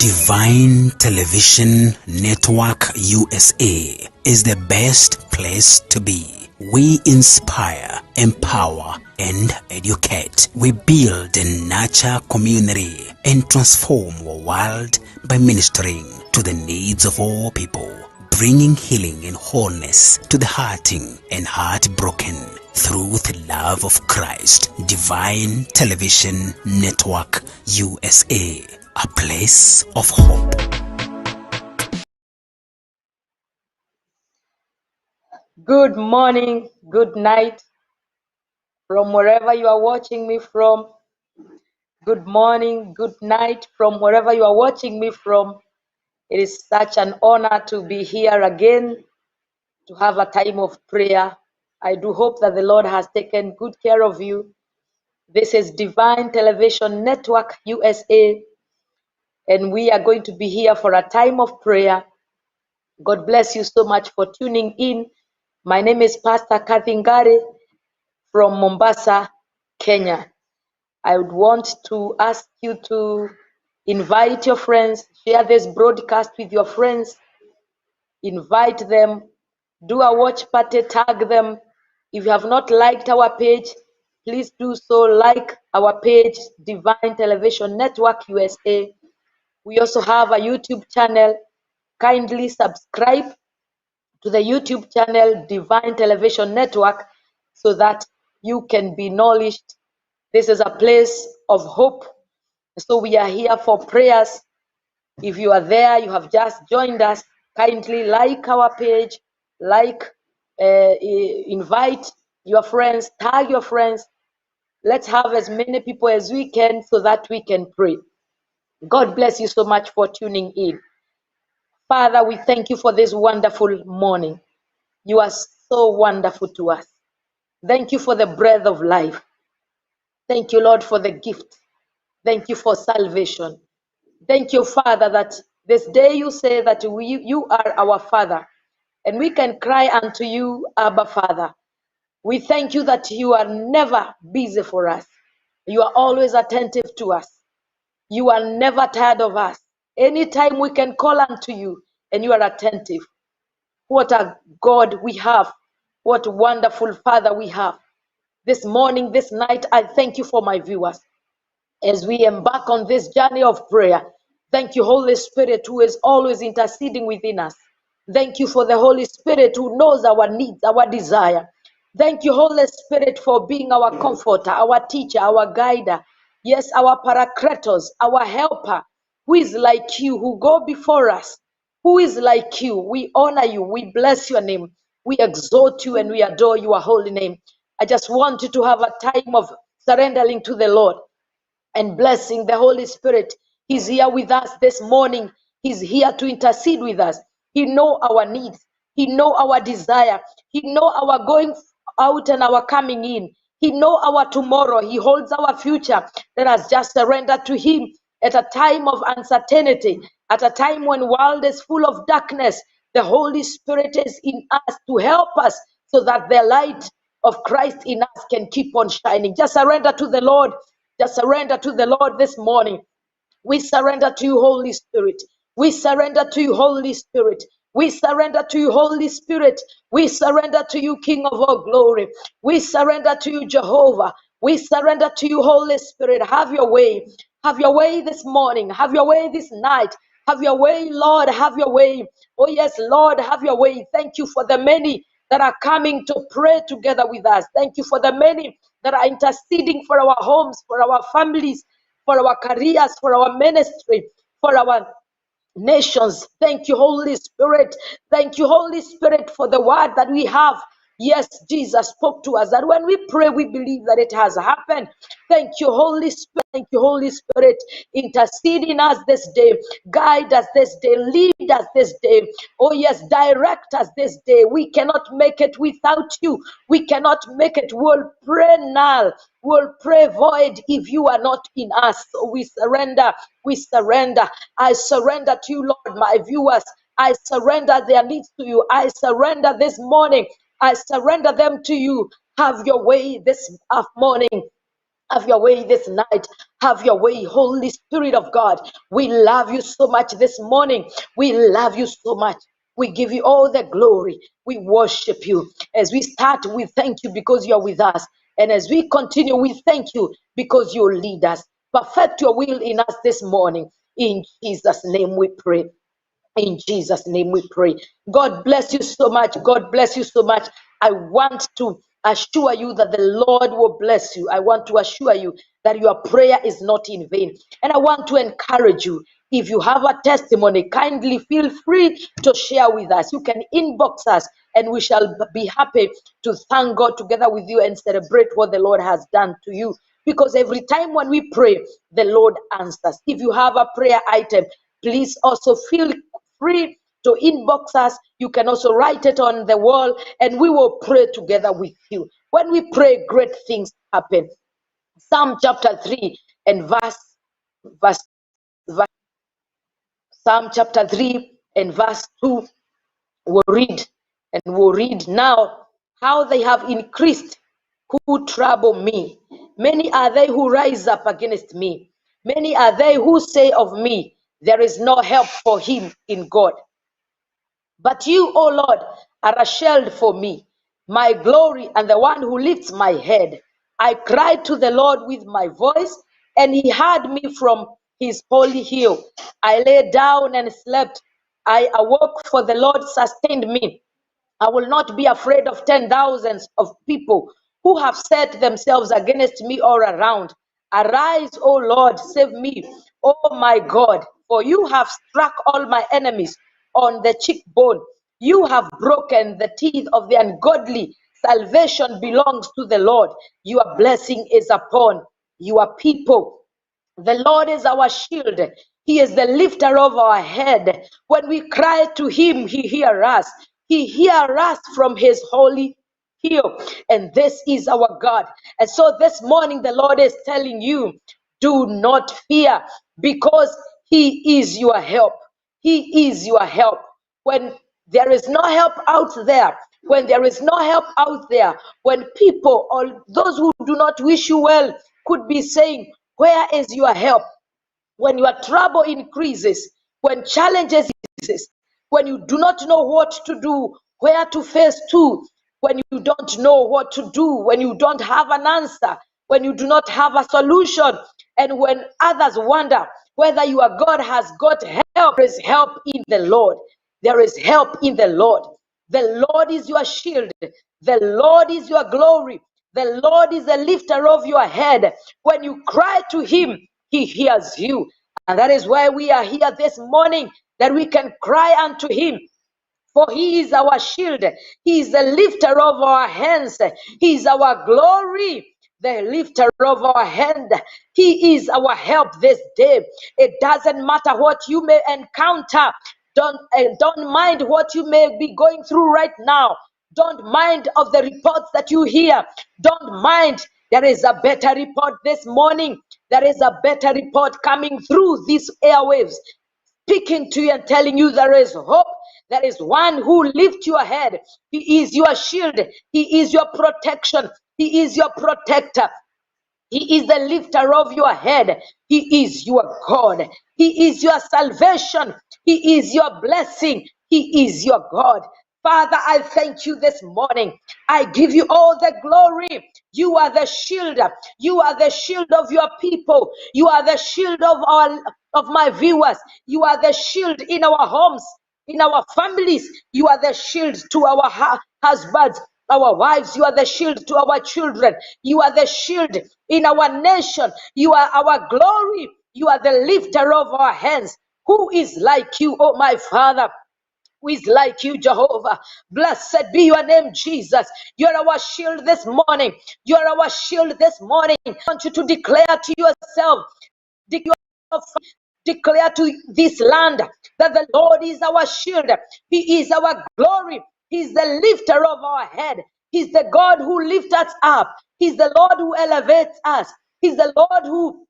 Divine Television Network USA is the best place to be. We inspire, empower, and educate. We build and nurture community and transform our world by ministering to the needs of all people, bringing healing and wholeness to the hurting and heartbroken through the love of Christ. Divine Television Network USA, a place of hope. Good morning, good night, from wherever you are watching me from. Good morning, good night, from wherever you are watching me from. It is such an honor to be here again to have a time of prayer. I do hope that the Lord has taken good care of you. This is Divine Television Network USA, and we are going to be here for a time of prayer. God bless you so much for tuning in. My name is Pastor Kathingare from Mombasa, Kenya. I would want to ask you to invite your friends, share this broadcast with your friends, invite them, do a watch party, tag them. If you have not liked our page, please do so. Like our page, Divine Television Network USA. We also have a YouTube channel. Kindly subscribe to the YouTube channel Divine Television Network so that you can be knowledged. This is a place of hope. So we are here for prayers. If you are there, you have just joined us, kindly like our page, invite your friends, tag your friends. Let's have as many people as we can so that we can pray. God bless you so much for tuning in. Father, we thank you for this wonderful morning. You are so wonderful to us. Thank you for the breath of life. Thank you, Lord, for the gift. Thank you for salvation. Thank you, Father, that this day you say that you are our Father, and we can cry unto you, Abba, Father. We thank you that you are never busy for us. You are always attentive to us. You are never tired of us. Anytime we can call unto you, and you are attentive. What a God we have. What a wonderful Father we have. This morning, this night, I thank you for my viewers. As we embark on this journey of prayer, thank you, Holy Spirit, who is always interceding within us. Thank you for the Holy Spirit who knows our needs, our desire. Thank you, Holy Spirit, for being our comforter, our teacher, our guider. Yes, our paracletos, our helper. Who is like you, who go before us? Who is like you? We honor you. We bless your name. We exalt you and we adore your holy name. I just want you to have a time of surrendering to the Lord and blessing the Holy Spirit. He's here with us this morning. He's here to intercede with us. He knows our needs. He knows our desire. He knows our going out and our coming in. He knows our tomorrow. He holds our future. Let us just surrender to him at a time of uncertainty, at a time when world is full of darkness. The Holy Spirit is in us to help us so that the light of Christ in us can keep on shining. Just surrender to the Lord. Just surrender to the Lord this morning. We surrender to you, Holy Spirit. We surrender to you, Holy Spirit. We surrender to you, Holy Spirit. We surrender to you, King of all glory. We surrender to you, Jehovah. We surrender to you, Holy Spirit. Have your way. Have your way this morning. Have your way this night. Have your way, Lord. Have your way. Oh, yes, Lord, have your way. Thank you for the many that are coming to pray together with us. Thank you for the many that are interceding for our homes, for our families, for our careers, for our ministry, for our nations. Thank you, Holy Spirit. Thank you, Holy Spirit, for the word that we have. Yes, Jesus spoke to us that when we pray, we believe that it has happened. Thank you, Holy Spirit. Thank you, Holy Spirit. Intercede in us this day. Guide us this day. Lead us this day. Oh, yes, direct us this day. We cannot make it without you. We cannot make it. We'll pray null. We'll pray void if you are not in us. So we surrender. We surrender. I surrender to you, Lord, my viewers. I surrender their needs to you. I surrender this morning. I surrender them to you. Have your way this morning. Have your way this night. Have your way, Holy Spirit of God. We love you so much this morning. We love you so much. We give you all the glory. We worship you. As we start, we thank you because you are with us. And as we continue, we thank you because you lead us. Perfect your will in us this morning. In Jesus' name we pray. In Jesus' name we pray. God bless you so much. God bless you so much. I want to assure you that the Lord will bless you. I want to assure you that your prayer is not in vain. And I want to encourage you. If you have a testimony, kindly feel free to share with us. You can inbox us and we shall be happy to thank God together with you and celebrate what the Lord has done to you. Because every time when we pray, the Lord answers. If you have a prayer item, please also feel free to inbox us. You can also write it on the wall and we will pray together with you. When we pray, great things happen. Psalm chapter 3 and verse Psalm chapter 3 and verse 2 we'll read now how they have increased who trouble me. Many are they who rise up against me. Many are they who say of me, there is no help for him in God. But you, O Lord, are a shield for me, my glory, and the one who lifts my head. I cried to the Lord with my voice, and he heard me from his holy hill. I lay down and slept. I awoke, for the Lord sustained me. I will not be afraid of 10,000s of people who have set themselves against me all around. Arise, O Lord, save me, O my God, for you have struck all my enemies on the cheekbone. You have broken the teeth of the ungodly. Salvation belongs to the Lord. Your blessing is upon your people. The Lord is our shield. He is the lifter of our head. When we cry to him, he hears us. He hears us from his holy hill. And this is our God. And so this morning, the Lord is telling you, do not fear, because he is your help. He is your help. When there is no help out there, when there is no help out there, when people or those who do not wish you well could be saying, where is your help? When your trouble increases, when challenges increases, when you do not know what to do, where to face to, when you don't know what to do, when you don't have an answer, when you do not have a solution, and when others wonder whether your God has got help, there is help in the Lord. There is help in the Lord. The Lord is your shield. The Lord is your glory. The Lord is the lifter of your head. When you cry to him, he hears you. And that is why we are here this morning, that we can cry unto him. For he is our shield. He is the lifter of our hands. He is our glory, the lifter of our hand. He is our help this day. It doesn't matter what you may encounter. Don't mind what you may be going through right now. Don't mind of the reports that you hear. Don't mind. There is a better report this morning. There is a better report coming through these airwaves, speaking to you and telling you there is hope. There is one who lifts your head. He is your shield. He is your protection. He is your protector. He is the lifter of your head. He is your God. He is your salvation. He is your blessing. He is your God. Father, I thank you this morning. I give you all the glory. You are the shield. You are the shield of your people. You are the shield of my viewers. You are the shield in our homes, in our families. You are the shield to our husbands, our wives. You are the shield to our children. You are the shield in our nation. You are our glory. You are the lifter of our hands. Who is like you, oh my Father? Who is like you, Jehovah? Blessed be your name, Jesus. You are our shield this morning. You are our shield this morning. I want you to declare to yourself, declare to this land that the Lord is our shield. He is our glory. He's the lifter of our head. He's the God who lifts us up. He's the Lord who elevates us. He's the Lord who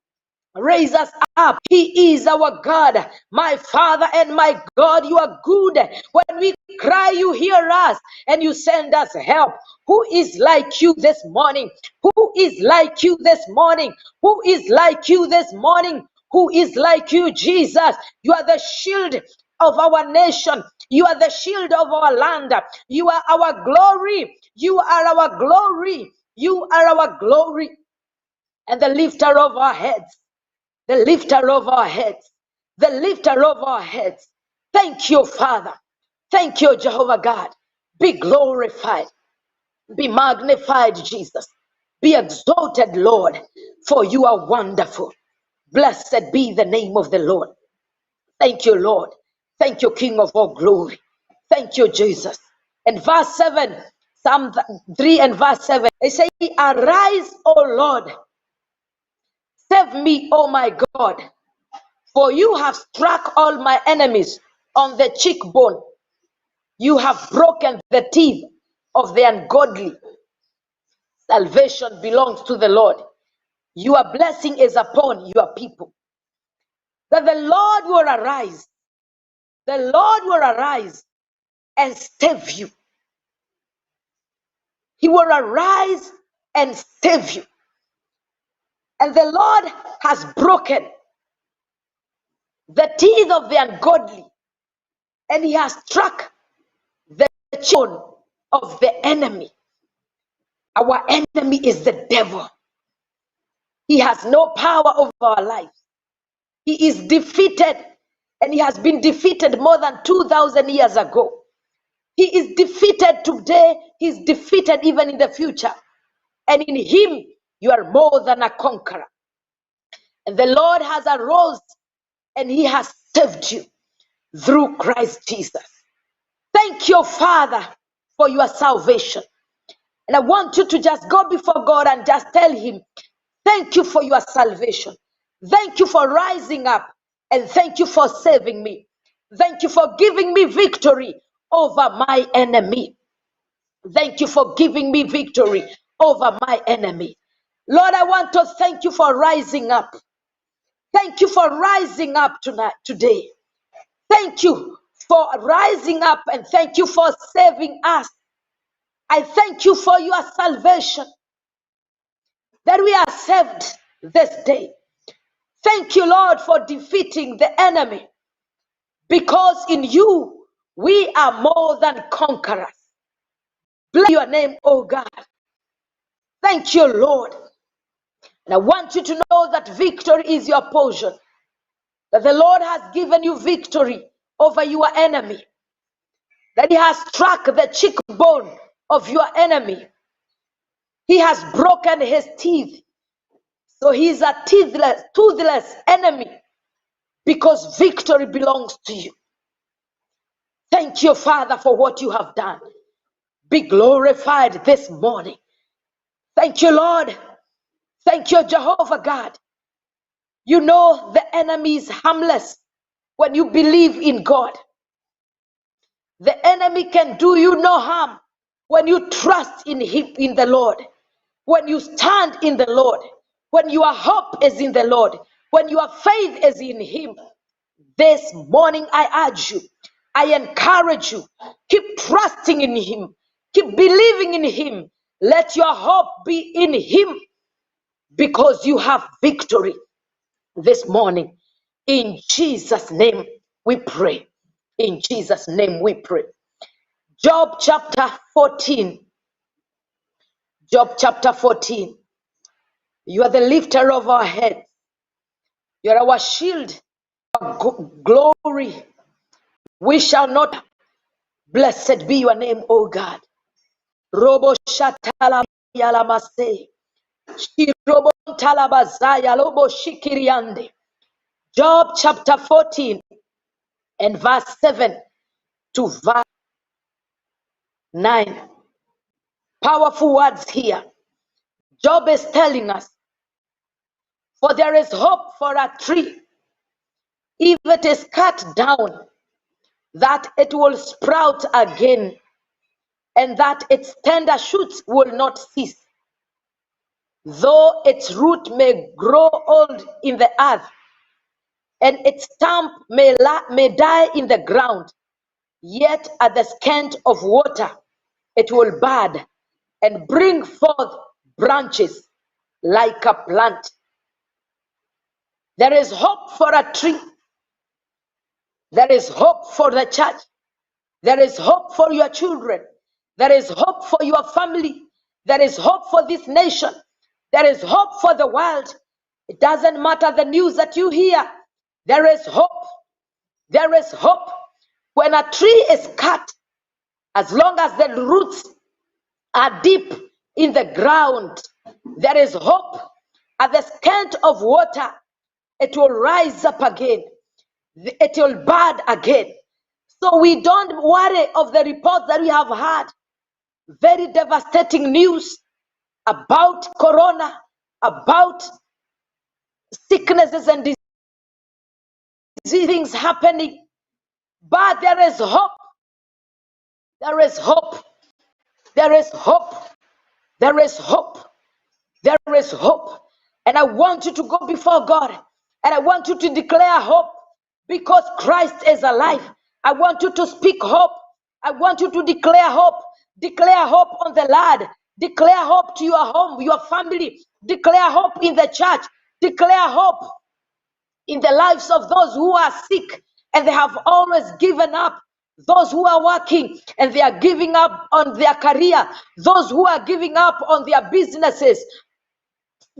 raise us up. He is our God, my Father and my God. You are good. When we cry, you hear us, and you send us help. Who is like you this morning? Who is like you this morning? Who is like you this morning? Who is like you, Jesus? You are the shield of our nation. You are the shield of our land. You are our glory. You are our glory. You are our glory. And the lifter of our heads. The lifter of our heads. The lifter of our heads. Thank you, Father. Thank you, Jehovah God. Be glorified. Be magnified, Jesus. Be exalted, Lord, for you are wonderful. Blessed be the name of the Lord. Thank you, Lord. Thank you, King of all glory. Thank you, Jesus. And verse 7, Psalm 3 and verse 7, they say, arise, O Lord. Save me, O my God. For you have struck all my enemies on the cheekbone. You have broken the teeth of the ungodly. Salvation belongs to the Lord. Your blessing is upon your people. That the Lord will arise. The Lord will arise and save you. He will arise and save you. And the Lord has broken the teeth of the ungodly. And he has struck the cheekbone of the enemy. Our enemy is the devil. He has no power over our lives. He is defeated, and he has been defeated more than 2,000 years ago. He is defeated today. He is defeated even in the future. And in him, you are more than a conqueror. And the Lord has arose, and he has saved you through Christ Jesus. Thank you, Father, for your salvation. And I want you to just go before God and just tell him, thank you for your salvation. Thank you for rising up. And thank you for saving me. Thank you for giving me victory over my enemy. Thank you for giving me victory over my enemy. Lord, I want to thank you for rising up. Thank you for rising up today. Thank you for rising up, and thank you for saving us. I thank you for your salvation, that we are saved this day. Thank you, Lord, for defeating the enemy, because in you we are more than conquerors. Bless your name, oh God. Thank you, Lord. And I want you to know that victory is your portion, that the Lord has given you victory over your enemy, that he has struck the cheekbone of your enemy. He has broken his teeth. So he is a toothless enemy, because victory belongs to you. Thank you, Father, for what you have done. Be glorified this morning. Thank you, Lord. Thank you, Jehovah God. You know the enemy is harmless when you believe in God. The enemy can do you no harm when you trust in him, in the Lord. When you stand in the Lord. When your hope is in the Lord. When your faith is in him. This morning I urge you, I encourage you, keep trusting in him, keep believing in him. Let your hope be in him, because you have victory this morning. In Jesus' name we pray. In Jesus' name we pray. Job chapter 14. Job chapter 14. You are the lifter of our head. You are our shield, our glory. We shall not. Blessed be your name, O God. Robo shatala yalamase. Shirobo talabazaya lobo shikiriande. Job chapter 14 and verse 7 to verse 9. Powerful words here. Job is telling us, for there is hope for a tree, if it is cut down, that it will sprout again, and that its tender shoots will not cease. Though its root may grow old in the earth, and its stump may die in the ground, yet at the scent of water it will bud and bring forth branches like a plant. There is hope for a tree. There is hope for the church. There is hope for your children. There is hope for your family. There is hope for this nation. There is hope for the world. It doesn't matter the news that you hear. There is hope. There is hope. When a tree is cut, as long as the roots are deep in the ground, there is hope. At the scent of water, it will rise up again. It will bud again. So we don't worry of the reports that we have had. Very devastating news about corona, about sicknesses and disease things happening. But there is hope. There is hope. There is hope. There is hope. There is hope. And I want you to go before God. And I want you to declare hope. Because Christ is alive. I want you to speak hope. I want you to declare hope. Declare hope on the land. Declare hope to your home, your family. Declare hope in the church. Declare hope in the lives of those who are sick and they have always given up. Those who are working and they are giving up on their career. Those who are giving up on their businesses.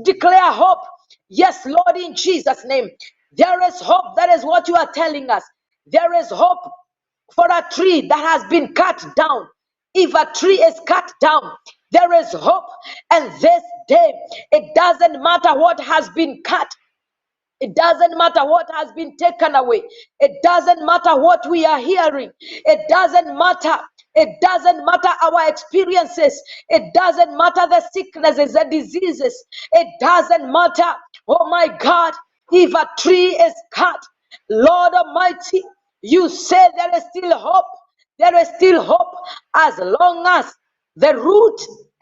Declare hope. Yes, Lord, in Jesus' name. There is hope. That is what you are telling us. There is hope for a tree that has been cut down. If a tree is cut down, there is hope. And this day, it doesn't matter what has been cut. It doesn't matter what has been taken away. It doesn't matter what we are hearing. It doesn't matter. It doesn't matter our experiences. It doesn't matter the sicknesses, the diseases. It doesn't matter. Oh my God, if a tree is cut, Lord Almighty, you say there is still hope. There is still hope as long as the root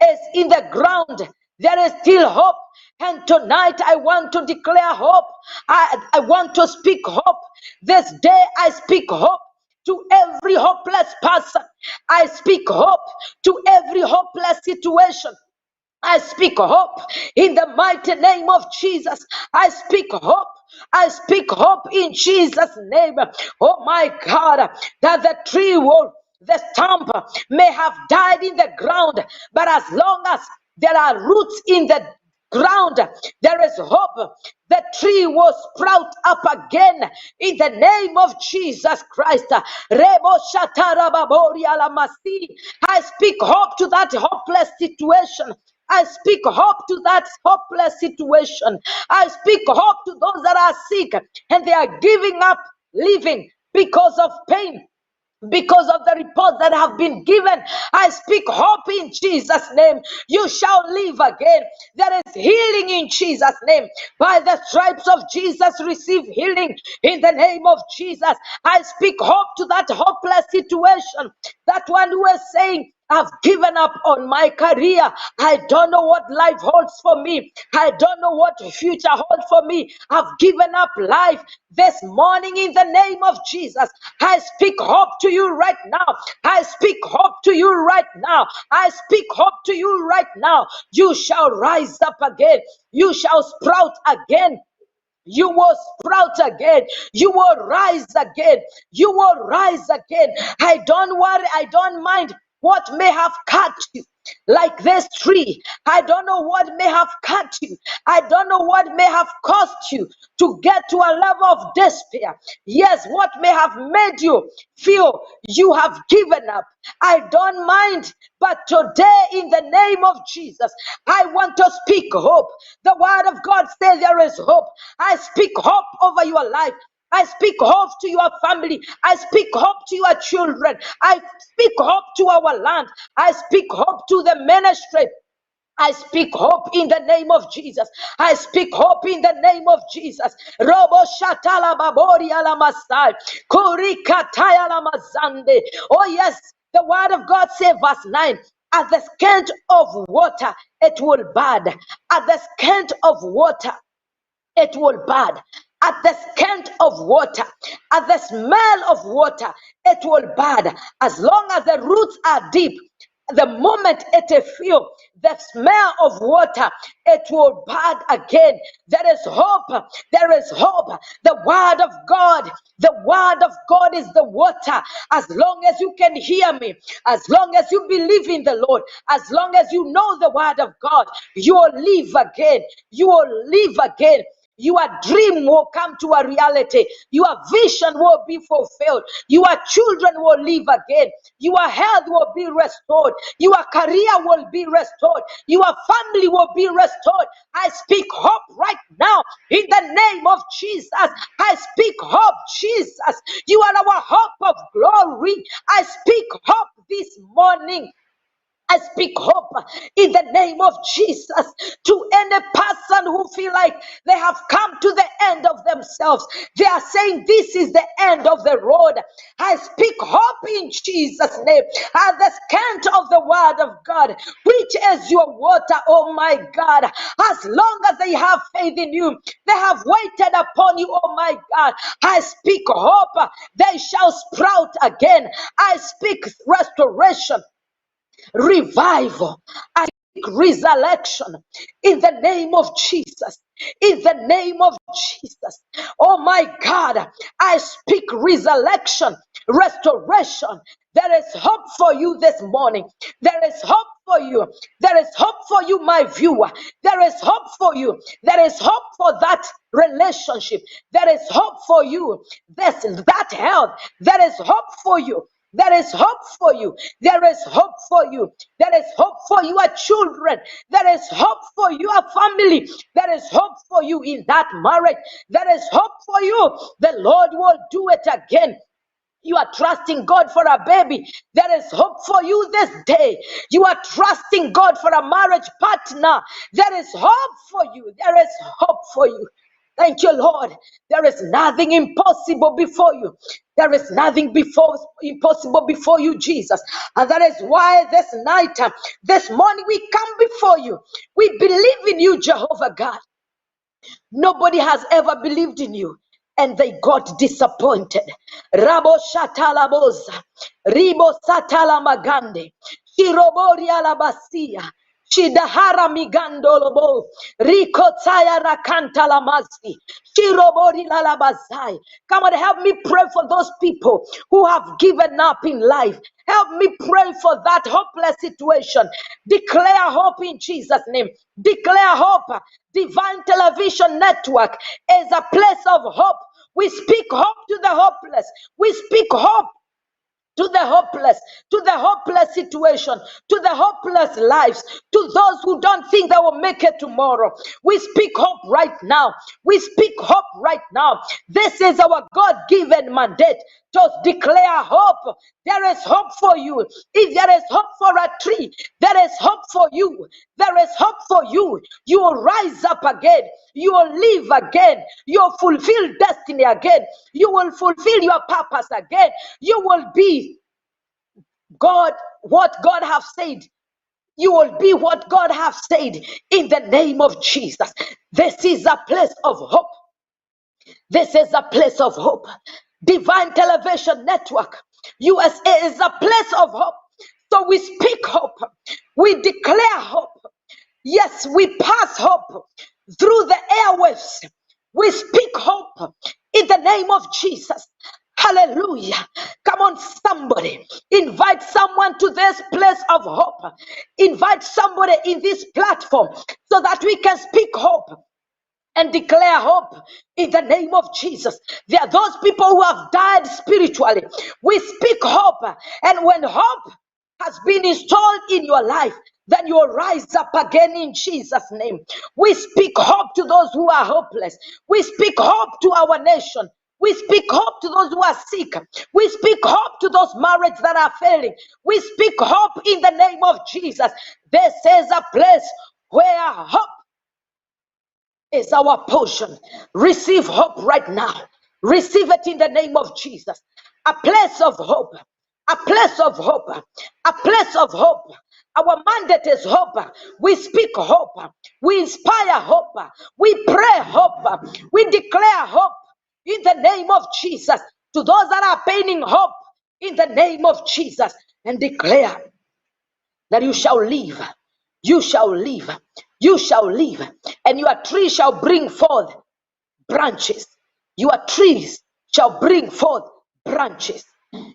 is in the ground. There is still hope. And tonight I want to declare hope. I want to speak hope. This day I speak hope to every hopeless person. I speak hope to every hopeless situation. I speak hope in the mighty name of Jesus. I speak hope. I speak hope in Jesus' name. Oh my God, that the tree will, the stump may have died in the ground, but as long as there are roots in the ground, there is hope. The tree will sprout up again in the name of Jesus Christ. Rebo shatara babori alamasi. I speak hope to that hopeless situation. I speak hope to that hopeless situation. I speak hope to those that are sick and they are giving up living because of pain. Because of the reports that have been given, I speak hope in Jesus' name. You shall live again. There is healing in Jesus' name. By the stripes of Jesus, receive healing in the name of Jesus. I speak hope to that hopeless situation. That one who is saying, I've given up on my career. I don't know what life holds for me. I don't know what future holds for me. I've given up life. This morning, in the name of Jesus, I speak hope to you right now. I speak hope to you right now. I speak hope to you right now. You shall rise up again. You shall sprout again. You will sprout again. You will rise again. You will rise again. I don't worry. I don't mind what may have cut you. Like this tree, I don't know what may have cut you. I don't know what may have caused you to get to a level of despair. Yes, what may have made you feel you have given up. I don't mind, but today, in the name of Jesus, I want to speak hope. The word of God says there is hope. I speak hope over your life. I speak hope to your family. I speak hope to your children. I speak hope to our land. I speak hope to the ministry. I speak hope in the name of Jesus. I speak hope in the name of Jesus. Robo shatala babori ala masai. Kurikataya ala mazande. Oh yes, the word of God says, verse 9. At the scent of water, it will bud. At the scent of water, it will bud. at the scent of water, at the smell of water, it will bud. As long as the roots are deep, the moment it feel the smell of water, it will bud again. There is hope. There is hope. The word of God, the word of God is the water. As long as you can hear me, as long as you believe in the Lord, as long as you know the word of God, you will live again. You will live again. Your dream will come to a reality. Your vision will be fulfilled. Your children will live again. Your health will be restored. Your career will be restored. Your family will be restored. I speak hope right now in the name of Jesus. I speak hope, Jesus. You are our hope of glory. I speak hope this morning. I speak hope in the name of Jesus to any person who feel like they have come to the end of themselves. They are saying this is the end of the road. I speak hope in Jesus' name. At the scent of the word of God, which is your water, oh my God. As long as they have faith in you, they have waited upon you, oh my God. I speak hope. They shall sprout again. I speak restoration, revival. I speak resurrection in the name of Jesus. In the name of Jesus. Oh my God, I speak resurrection, restoration. There is hope for you this morning. There is hope for you. There is hope for you, my viewer. There is hope for you. There is hope for that relationship. There is hope for you. That health. There is hope for you. There is hope for you. There is hope for you. There is hope for your children. There is hope for your family. There is hope for you in that marriage. There is hope for you. The Lord will do it again. You are trusting God for a baby. There is hope for you this day. You are trusting God for a marriage partner. There is hope for you. There is hope for you. Thank you, Lord. There is nothing impossible before you. There is nothing impossible before you, Jesus. And that is why this night, this morning, we come before you. We believe in you, Jehovah God. Nobody has ever believed in you, and they got disappointed. Rabo shatala boza, ribo satala magande, shirobori alabasia, shidahara migandolobo, rikotaya rakanta lamasi, shirobori lalabazai. Come on, help me pray for those people who have given up in life. Help me pray for that hopeless situation. Declare hope in Jesus' name. Declare hope. Divine Television Network is a place of hope. We speak hope to the hopeless. We speak hope to the hopeless situation, to the hopeless lives, to those who don't think they will make it tomorrow. We speak hope right now. We speak hope right now. This is our God-given mandate to declare hope. There is hope for you. If there is hope for a tree, there is hope for you. There is hope for you. You will rise up again. You will live again. You will fulfill destiny again. You will fulfill your purpose again. You will be God, what God have said. You will be what God have said in the name of Jesus. This is a place of hope. This is a place of hope. Divine Television Network, USA, is a place of hope. So we speak hope. We declare hope. Yes, we pass hope through the airwaves. We speak hope in the name of Jesus. Hallelujah. Come on, somebody. Invite someone to this place of hope. Invite somebody in this platform so that we can speak hope and declare hope in the name of Jesus. There are those people who have died spiritually. We speak hope. And when hope has been installed in your life, then you'll rise up again in Jesus' name. We speak hope to those who are hopeless. We speak hope to our nation. We speak hope to those who are sick. We speak hope to those marriages that are failing. We speak hope in the name of Jesus. This is a place where hope is our portion. Receive hope right now. Receive it in the name of Jesus. A place of hope. A place of hope. A place of hope. Our mandate is hope. We speak hope. We inspire hope. We pray hope. We declare hope in the name of Jesus. To those that are paining hope in the name of Jesus, and declare that you shall live. You shall live. You shall live. And your tree shall bring forth branches. Your trees shall bring forth branches.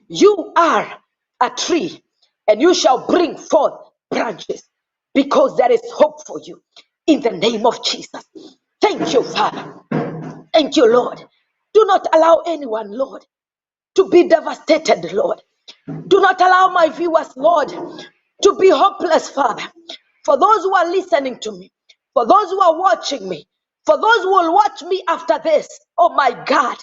You are a tree, and you shall bring forth branches, because there is hope for you in the name of Jesus. Thank you, Father. Thank you, Lord. Do not allow anyone, Lord, to be devastated, Lord. Do not allow my viewers, Lord, to be hopeless, Father. For those who are listening to me, for those who are watching me, for those who will watch me after this, oh my God,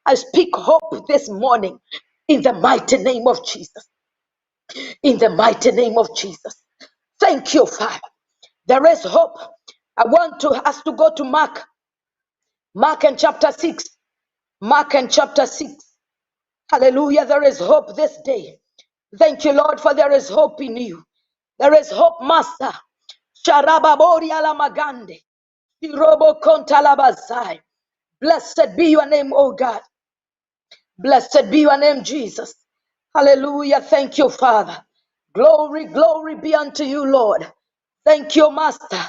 I speak hope this morning in the mighty name of Jesus. In the mighty name of Jesus. Thank you, Father. There is hope. I want us to go to Mark. Mark and chapter 6. Mark and chapter 6. Hallelujah. There is hope this day. Thank you, Lord, for there is hope in you. There is hope, Master. Sharababori alamagande. Shirobo kontalabazai. Blessed be your name, O God. Blessed be your name, Jesus. Hallelujah. Thank you, Father. Glory, glory be unto you, Lord. Thank you, Master.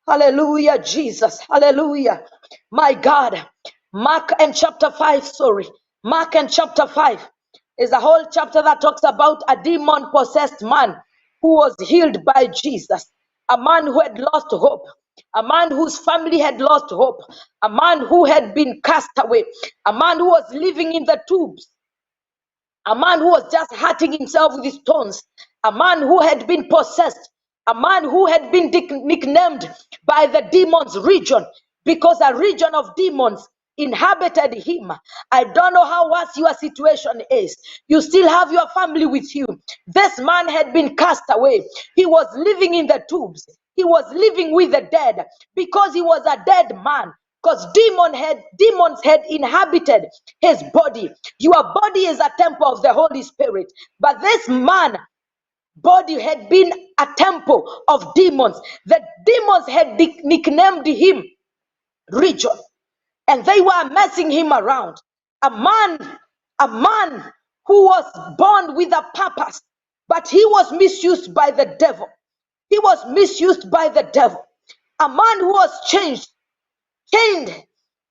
Hallelujah, Jesus. Hallelujah. My God. Mark and chapter 5, sorry. Mark and chapter 5 is a whole chapter that talks about a demon-possessed man who was healed by Jesus. A man who had lost hope. A man whose family had lost hope. A man who had been cast away. A man who was living in the tubes. A man who was just hurting himself with stones. A man who had been possessed. A man who had been nicknamed by the demons region, because a region of demons inhabited him. I don't know how worse your situation is. You still have your family with you. This man had been cast away. He was living in the tubes. He was living with the dead, because he was a dead man. Because demons had inhabited his body. Your body is a temple of the Holy Spirit. But this man body had been a temple of demons. The demons had nicknamed him Region. And they were messing him around. A man who was born with a purpose, but he was misused by the devil. He was misused by the devil. A man who was chained,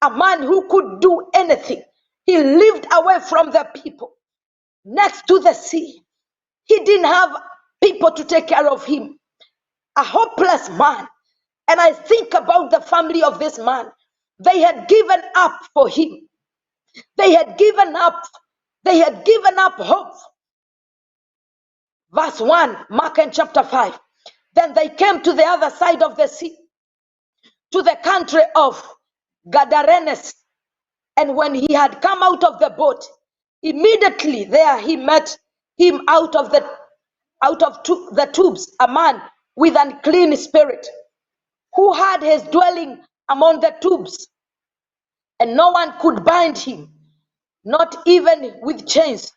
a man who could do anything. He lived away from the people, next to the sea. He didn't have people to take care of him. A hopeless man. And I think about the family of this man. They had given up for him. They had given up. They had given up hope. Verse 1, Mark and chapter 5. Then they came to the other side of the sea, to the country of Gadarenes. And when he had come out of the boat, immediately there he met him out of the tubes, a man with an unclean spirit, who had his dwelling among the tubes, and no one could bind him, not even with chains,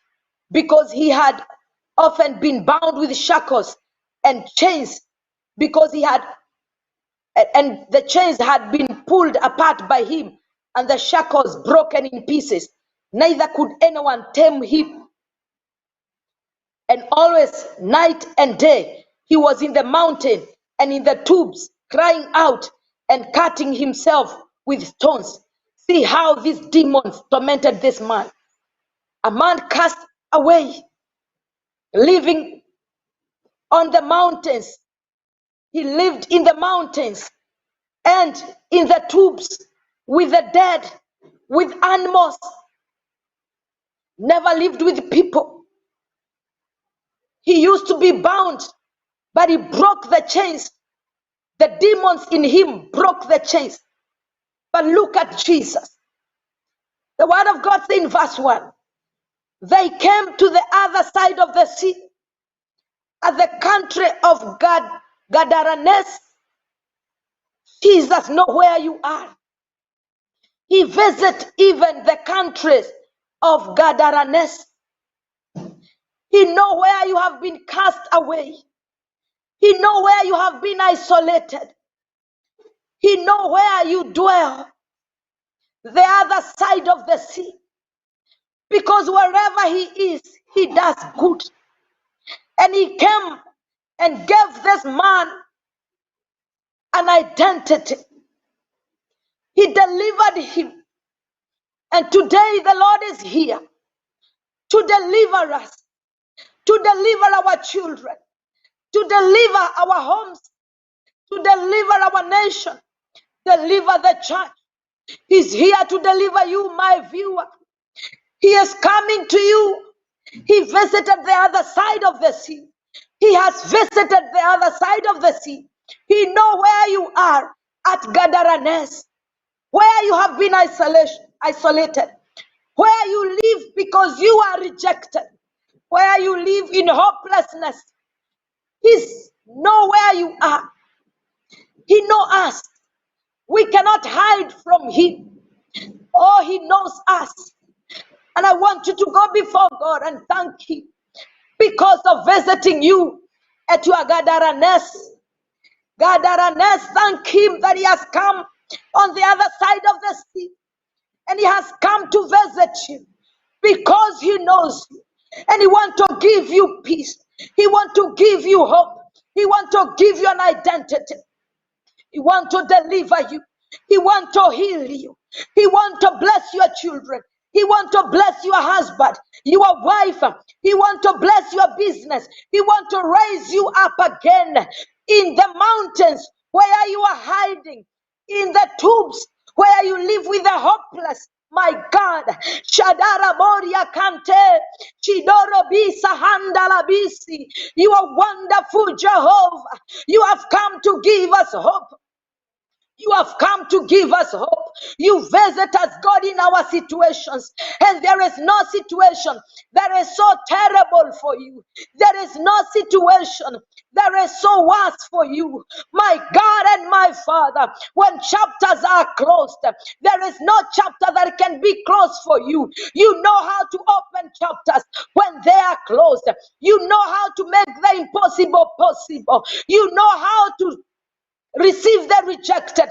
because he had often been bound with shackles and chains, because the chains had been pulled apart by him, and the shackles broken in pieces. Neither could anyone tame him. And always, night and day, he was in the mountain and in the tubes, crying out and cutting himself with stones. See how these demons tormented this man. A man cast away, living on the mountains. He lived in the mountains and in the tubes with the dead, with animals. Never lived with people. He used to be bound, but he broke the chains. The demons in him broke the chains. But look at Jesus. The word of God says in verse 1, they came to the other side of the sea, at the country of Gadarenes. Jesus knows where you are. He visits even the countries of Gadarenes. He knows where you have been cast away. He knows where you have been isolated. He knows where you dwell, the other side of the sea. Because wherever he is, he does good. And he came and gave this man an identity. He delivered him. And today the Lord is here to deliver us, to deliver our children, to deliver our homes, to deliver our nation, deliver the church. He's here to deliver you, my viewer. He is coming to you. He visited the other side of the sea. He has visited the other side of the sea. He knows where you are at Gadaranes, where you have been isolated, where you live because you are rejected, where you live in hopelessness. He knows where you are. He knows us. We cannot hide from him. Oh, he knows us. And I want you to go before God and thank him because of visiting you at your Gadaranes. Gadaranes, thank him that he has come on the other side of the sea. And he has come to visit you because he knows you. And he wants to give you peace. He wants to give you hope. He wants to give you an identity. He wants to deliver you. He wants to heal you. He wants to bless your children. He wants to bless your husband, your wife. He wants to bless your business. He wants to raise you up again in the mountains where you are hiding, in the tubes where you live with the hopeless. My God, Shadara Boria Kante, Chidoro Bisa Handala Bisi. You are wonderful, Jehovah. You have come to give us hope. You have come to give us hope. You visit us, God, in our situations. And there is no situation that is so terrible for you. There is no situation that is so worse for you. My God and my Father, when chapters are closed, there is no chapter that can be closed for you. You know how to open chapters when they are closed. You know how to make the impossible possible. You know how to receive the rejected.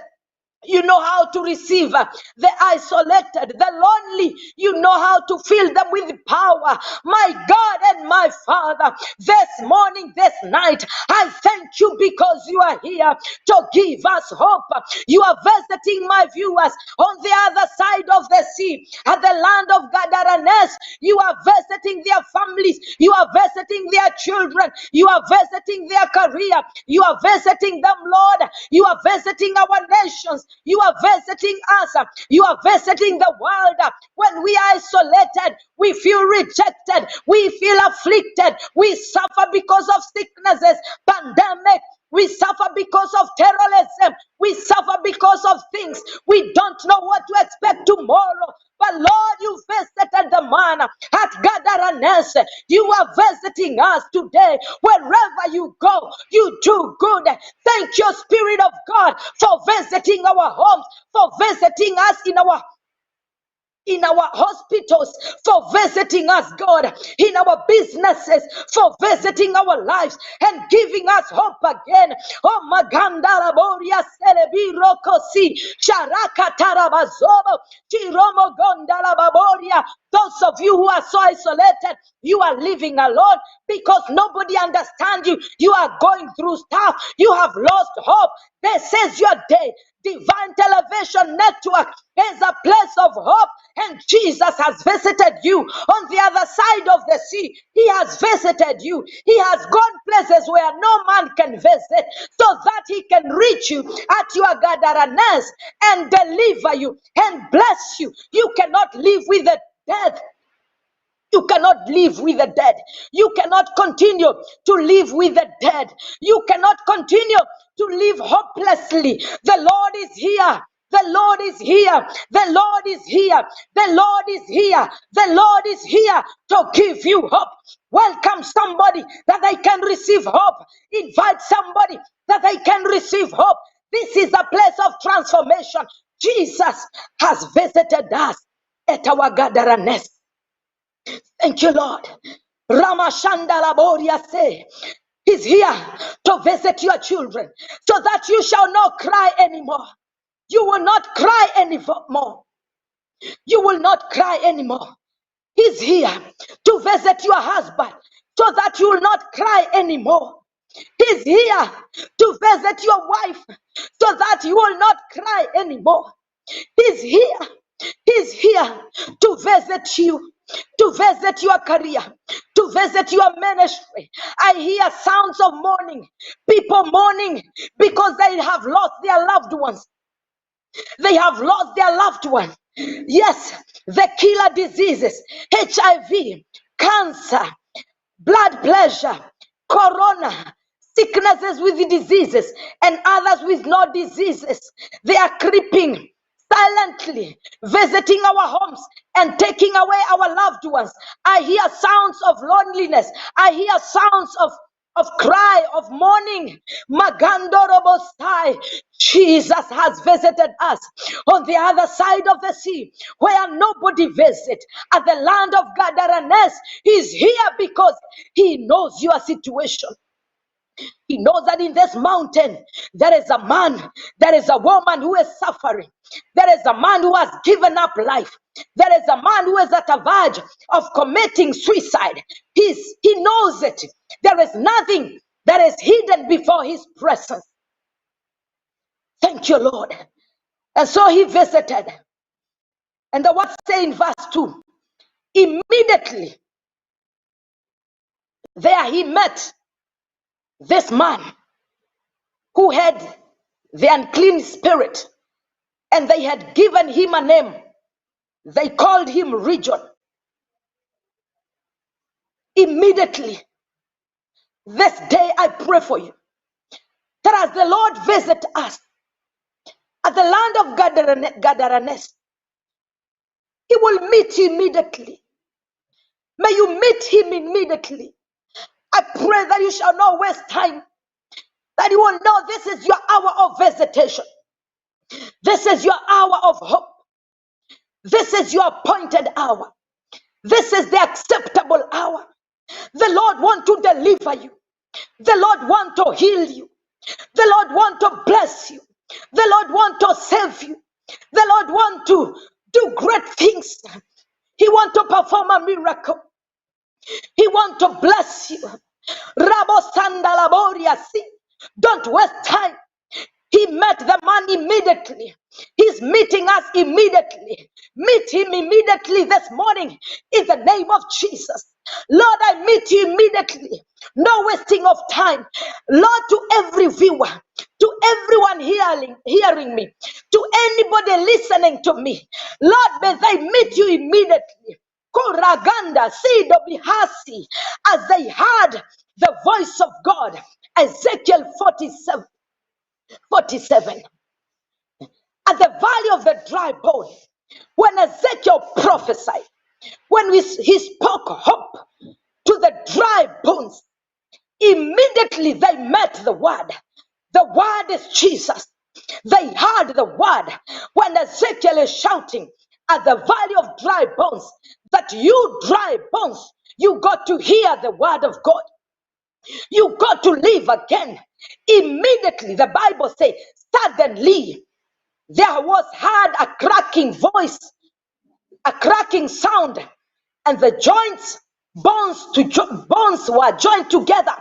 You know how to receive the isolated, the lonely. You know how to fill them with power. My God and my Father, this morning, this night, I thank you because you are here to give us hope. You are visiting my viewers on the other side of the sea, at the land of Gadaranes. You are visiting their families. You are visiting their children. You are visiting their career. You are visiting them, Lord. You are visiting our nations. You are visiting us. You are visiting the world. When we are isolated, we feel rejected. We feel afflicted. We suffer because of sicknesses, pandemic. We suffer because of terrorism. We suffer because of things. We don't know what to expect tomorrow. But Lord, you visited the man at Gadaranes. You are visiting us today. Wherever you go, you do good. Thank you, Spirit of God, for visiting our homes, for visiting us in our hospitals, for visiting us, God, in our businesses, for visiting our lives and giving us hope again. Oh, Magandala Boria Celebiro Kosi, Charaka Tarabazobo, Chiromo Gondala Baboria. Those of you who are so isolated, you are living alone because nobody understands you. You are going through stuff. You have lost hope. This is your day. Divine Television Network is a place of hope, and Jesus has visited you on the other side of the sea. He has visited you. He has gone places where no man can visit so that he can reach you at your Gadaranes and deliver you and bless you. You cannot live with the dead. You cannot live with the dead. You cannot continue to live with the dead. You cannot continue to live hopelessly. The Lord is here. The Lord is here. The Lord is here. The Lord is here. The Lord is here to give you hope. Welcome somebody that they can receive hope. Invite somebody that they can receive hope. This is a place of transformation. Jesus has visited us at our Gadaranes. Thank you, Lord. Ramashanda Laboria say, He's here to visit your children so that you shall not cry anymore. You will not cry anymore. You will not cry anymore. He's here to visit your husband so that you will not cry anymore. He's here to visit your wife so that you will not cry anymore. He's here. He's here to visit you, to visit your career, to visit your ministry. I hear sounds of mourning. People mourning because they have lost their loved ones. They have lost their loved one. Yes, the killer diseases, HIV, cancer, blood pressure, corona, sicknesses with the diseases, and others with no diseases. They are creeping silently, visiting our homes and taking away our loved ones. I hear sounds of loneliness. I hear sounds of cry, of mourning. Magandorobosai. Jesus has visited us on the other side of the sea where nobody visits. At the land of Gadarenes, he's here because he knows your situation. He knows that in this mountain, there is a man, there is a woman who is suffering. There is a man who has given up life. There is a man who is at a verge of committing suicide. He knows it. There is nothing that is hidden before his presence. Thank you, Lord. And so he visited. And the word says in verse 2, immediately there he met this man who had the unclean spirit, and they had given him a name. They called him Region. Immediately, this day I pray for you that as the Lord visit us at the land of Gadarenes, he will meet you immediately. May you meet him immediately. I pray that you shall not waste time, that you will know this is your hour of visitation. This is your hour of hope. This is your appointed hour. This is the acceptable hour. The Lord wants to deliver you. The Lord wants to heal you. The Lord wants to bless you. The Lord wants to save you. The Lord wants to do great things. He wants to perform a miracle. He wants to bless you. Rabo Sandalaboria, see, don't waste time. He met the man immediately. He's meeting us immediately. Meet him immediately this morning in the name of Jesus. Lord, I meet you immediately. No wasting of time. Lord, to every viewer, to everyone hearing me, to anybody listening to me, Lord, may they meet you immediately. Koraganda, Sido Bihasi, as they heard the voice of God. Ezekiel 47. At the valley of the dry bone, when Ezekiel prophesied, when he spoke hope to the dry bones, immediately they met the word. The word is Jesus. They heard the word when Ezekiel is shouting at the valley of dry bones, that you dry bones, you got to hear the word of God. You got to live again. Immediately, the Bible says, suddenly there was heard a cracking voice, a cracking sound, and the joints, bones were joined together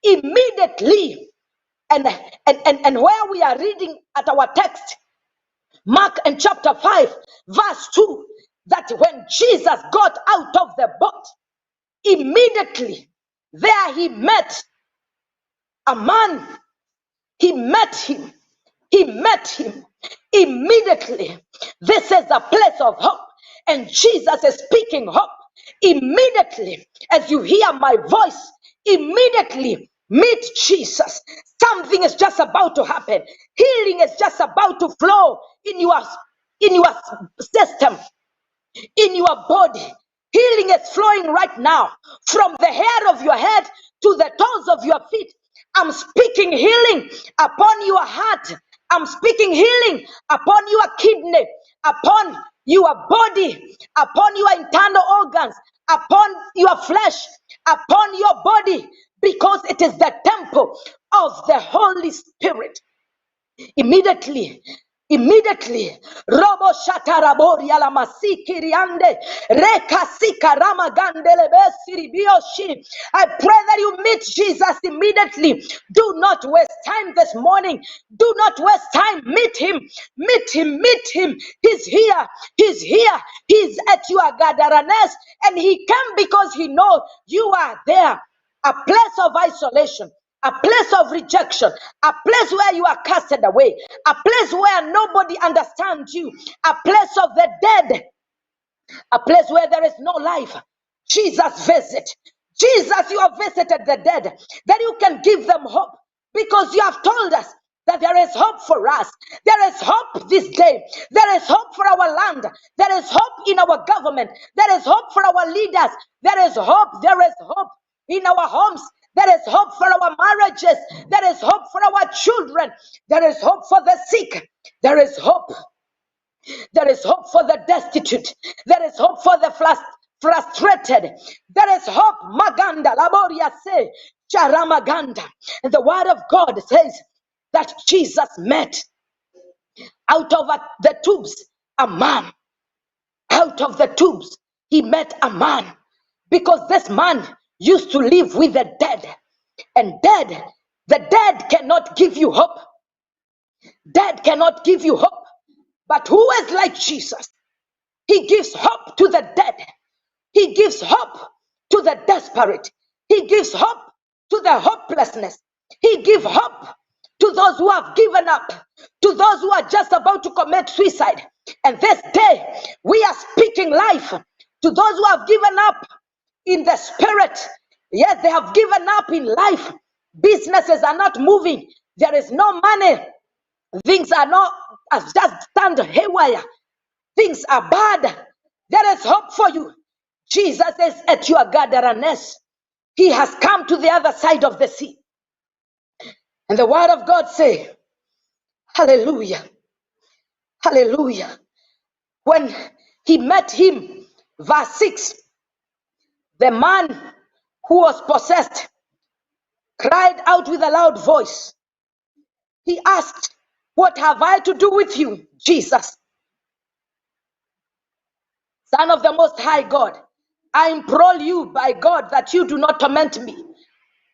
immediately. And where we are reading at our text, Mark and chapter 5, verse 2, that when Jesus got out of the boat, immediately there he met a man. He met him. Immediately. This is a place of hope, and Jesus is speaking hope. Immediately, as you hear my voice, immediately meet Jesus. Something is just about to happen. Healing is just about to flow in your system, in your body. Healing is flowing right now from the hair of your head to the toes of your feet. I'm speaking healing upon your heart. I'm speaking healing upon your kidney, upon your body, upon your internal organs, upon your flesh, upon your body. because it is the temple of the Holy Spirit. Immediately, Robo Shatarabori Alamasiki Riande, Rekasika Ramagandele Besiribioshi. I pray that you meet Jesus immediately. Do not waste time this morning. Do not waste time. Meet him, meet him, meet him. He's here, he's here, he's at your gatheranes, and he came because he knows you are there. A place of isolation, a place of rejection, a place where you are casted away, a place where nobody understands you, a place of the dead, a place where there is no life. Jesus visit. Jesus, you have visited the dead, that you can give them hope, because you have told us that there is hope for us. There is hope this day. There is hope for our land. There is hope in our government. There is hope for our leaders. There is hope. There is hope in our homes. There is hope for our marriages. There is hope for our children. There is hope for the sick. There is hope. There is hope for the destitute. There is hope for the frustrated. There is hope. Maganda, Laboria say, Charamaganda. And the word of God says that Jesus met out of the tombs a man. Out of the tombs, he met a man. Because this man used to live with the dead. And the dead cannot give you hope. Dead cannot give you hope. But who is like Jesus? He gives hope to the dead. He gives hope to the desperate. He gives hope to the hopelessness. He gives hope to those who have given up, to those who are just about to commit suicide. And this day, we are speaking life to those who have given up in the spirit. Yes, they have given up in life. Businesses are not moving. There is no money. Things are not, have just turned haywire. Things are bad. There is hope for you. Jesus is at your gatheranes. He has come to the other side of the sea. And the word of God say, hallelujah, hallelujah. When he met him, verse 6, the man who was possessed cried out with a loud voice. He asked, what have I to do with you, Jesus, Son of the Most High God? I implore you by God that you do not torment me.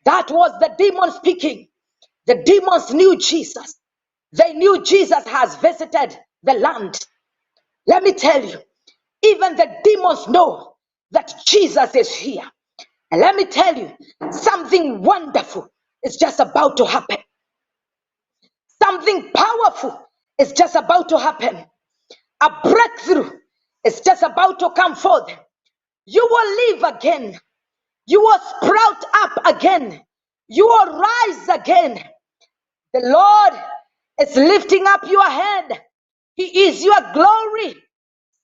That was the demon speaking. The demons knew Jesus. They knew Jesus has visited the land. Let me tell you, even the demons know that Jesus is here. And let me tell you, something wonderful is just about to happen. Something powerful is just about to happen. A breakthrough is just about to come forth. You will live again. You will sprout up again. You will rise again. The Lord is lifting up your head. He is your glory.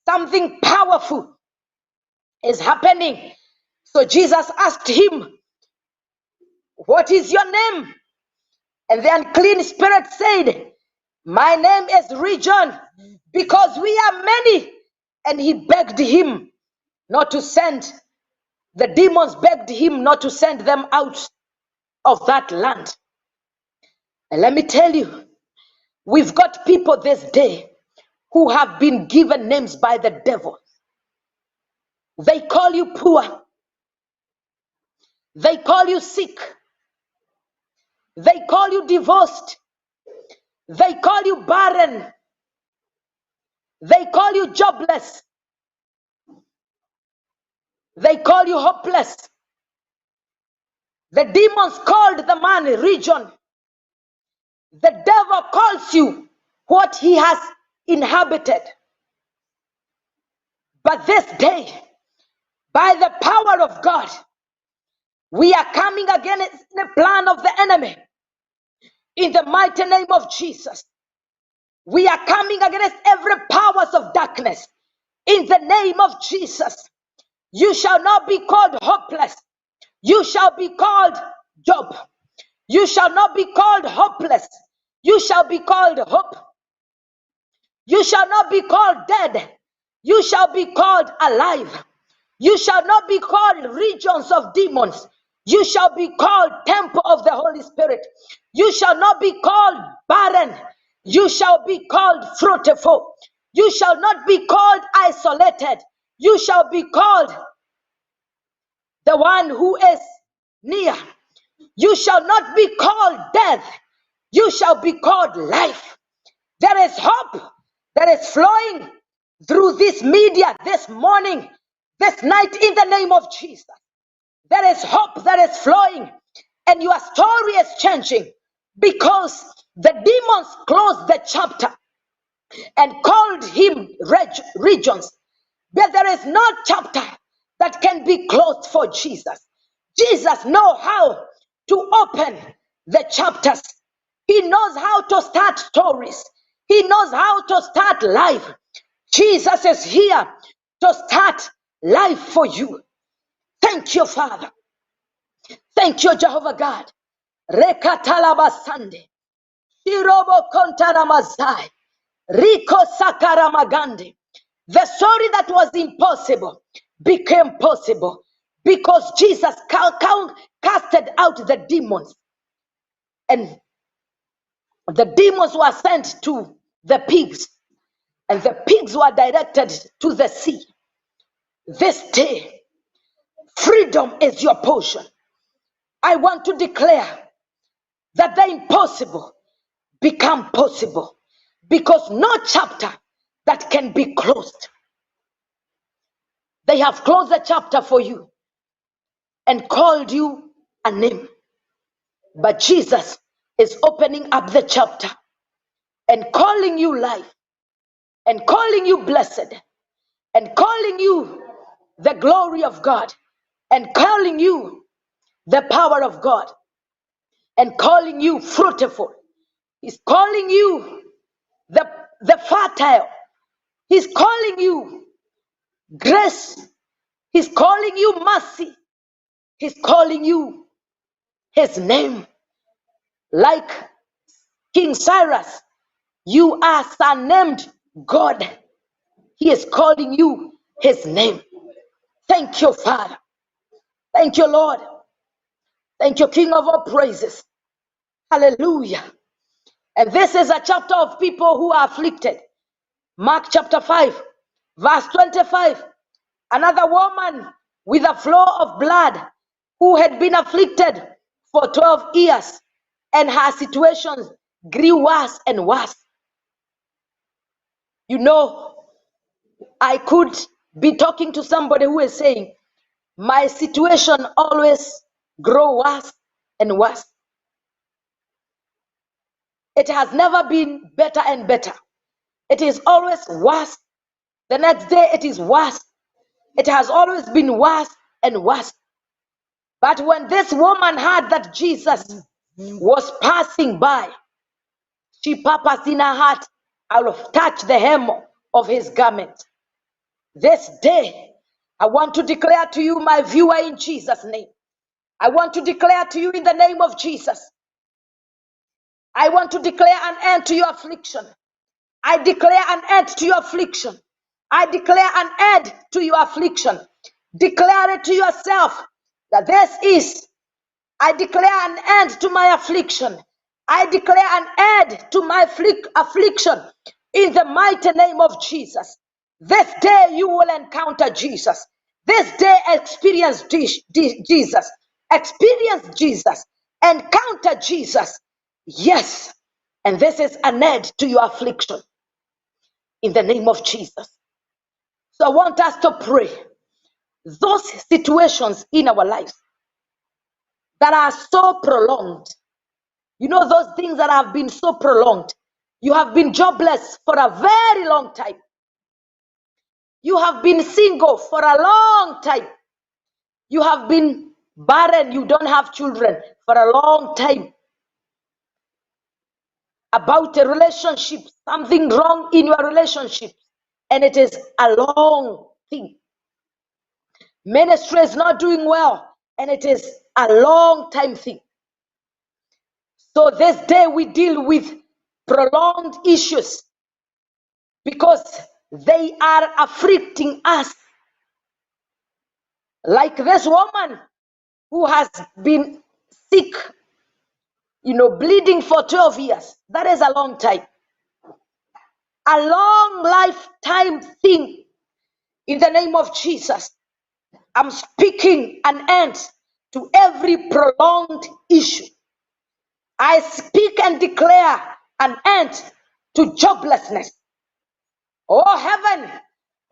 Something powerful is happening. So Jesus asked him, what is your name? And the unclean spirit said, my name is Legion, because we are many. And he begged him not to send. The demons begged him not to send them out of that land. And let me tell you, we've got people this day who have been given names by the devil. They call you poor. They call you sick. They call you divorced. They call you barren. They call you jobless. They call you hopeless. The demons called the man Legion. The devil calls you what he has inhabited. But this day, by the power of God, we are coming against the plan of the enemy. In the mighty name of Jesus, we are coming against every powers of darkness. In the name of Jesus, you shall not be called hopeless. You shall be called Job. You shall not be called hopeless. You shall be called hope. You shall not be called dead. You shall be called alive. You shall not be called regions of demons. You shall be called temple of the Holy Spirit. You shall not be called barren. You shall be called fruitful. You shall not be called isolated. You shall be called the one who is near. You shall not be called death. You shall be called life. There is hope that is flowing through this media this morning, this night, in the name of Jesus. There is hope that is flowing, and your story is changing because the demons closed the chapter and called him regions. But there is no chapter that can be closed for Jesus. Jesus knows how to open the chapters. He knows how to start stories. He knows how to start life. Jesus is here to start life for you. Thank you, Father. Thank you, Jehovah God. Rekatalabasande. Shirobo kontaramazai. Riko sakaramagande. The story that was impossible became possible because Jesus casted out the demons. And the demons were sent to the pigs. And the pigs were directed to the sea. This day, freedom is your portion. I want to declare that the impossible become possible because no chapter that can be closed. They have closed the chapter for you and called you a name. But Jesus is opening up the chapter and calling you life and calling you blessed and calling you the glory of God and calling you the power of God and calling you fruitful. He's calling you the fertile. He's calling you grace. He's calling you mercy. He's calling you his name. Like King Cyrus, you are surnamed God. He is calling you his name. Thank you, Father. Thank you, Lord. Thank you, King of all praises. Hallelujah. And this is a chapter of people who are afflicted. Mark chapter 5, verse 25. Another woman with a flow of blood who had been afflicted for 12 years, and her situation grew worse and worse. You know, I could be talking to somebody who is saying, my situation always grow worse and worse. It has never been better and better. It is always worse. The next day it is worse. It has always been worse and worse. But when this woman heard that Jesus was passing by, she purposed in her heart, I will touch the hem of his garment. This day, I want to declare to you, my viewer, in Jesus' name. I want to declare to you in the name of Jesus. I want to declare an end to your affliction. I declare an end to your affliction. I declare an end to your affliction. Declare it to yourself that this is, I declare an end to my affliction. I declare an end to my affliction in the mighty name of Jesus. This day you will encounter Jesus. This day experience Jesus. Experience Jesus. Encounter Jesus. Yes. And this is an end to your affliction in the name of Jesus. So I want us to pray. Those situations in our lives that are so prolonged, you know, those things that have been so prolonged. You have been jobless for a very long time. You have been single for a long time. You have been barren. You don't have children for a long time. About a relationship, something wrong in your relationship, and it is a long thing. Ministry is not doing well, and it is a long time thing. So this day we deal with prolonged issues because they are afflicting us. Like this woman who has been sick, bleeding for 12 years. That is a long time. A long lifetime thing. In the name of Jesus, I'm speaking an end to every prolonged issue. I speak and declare an end to joblessness. Oh, heaven,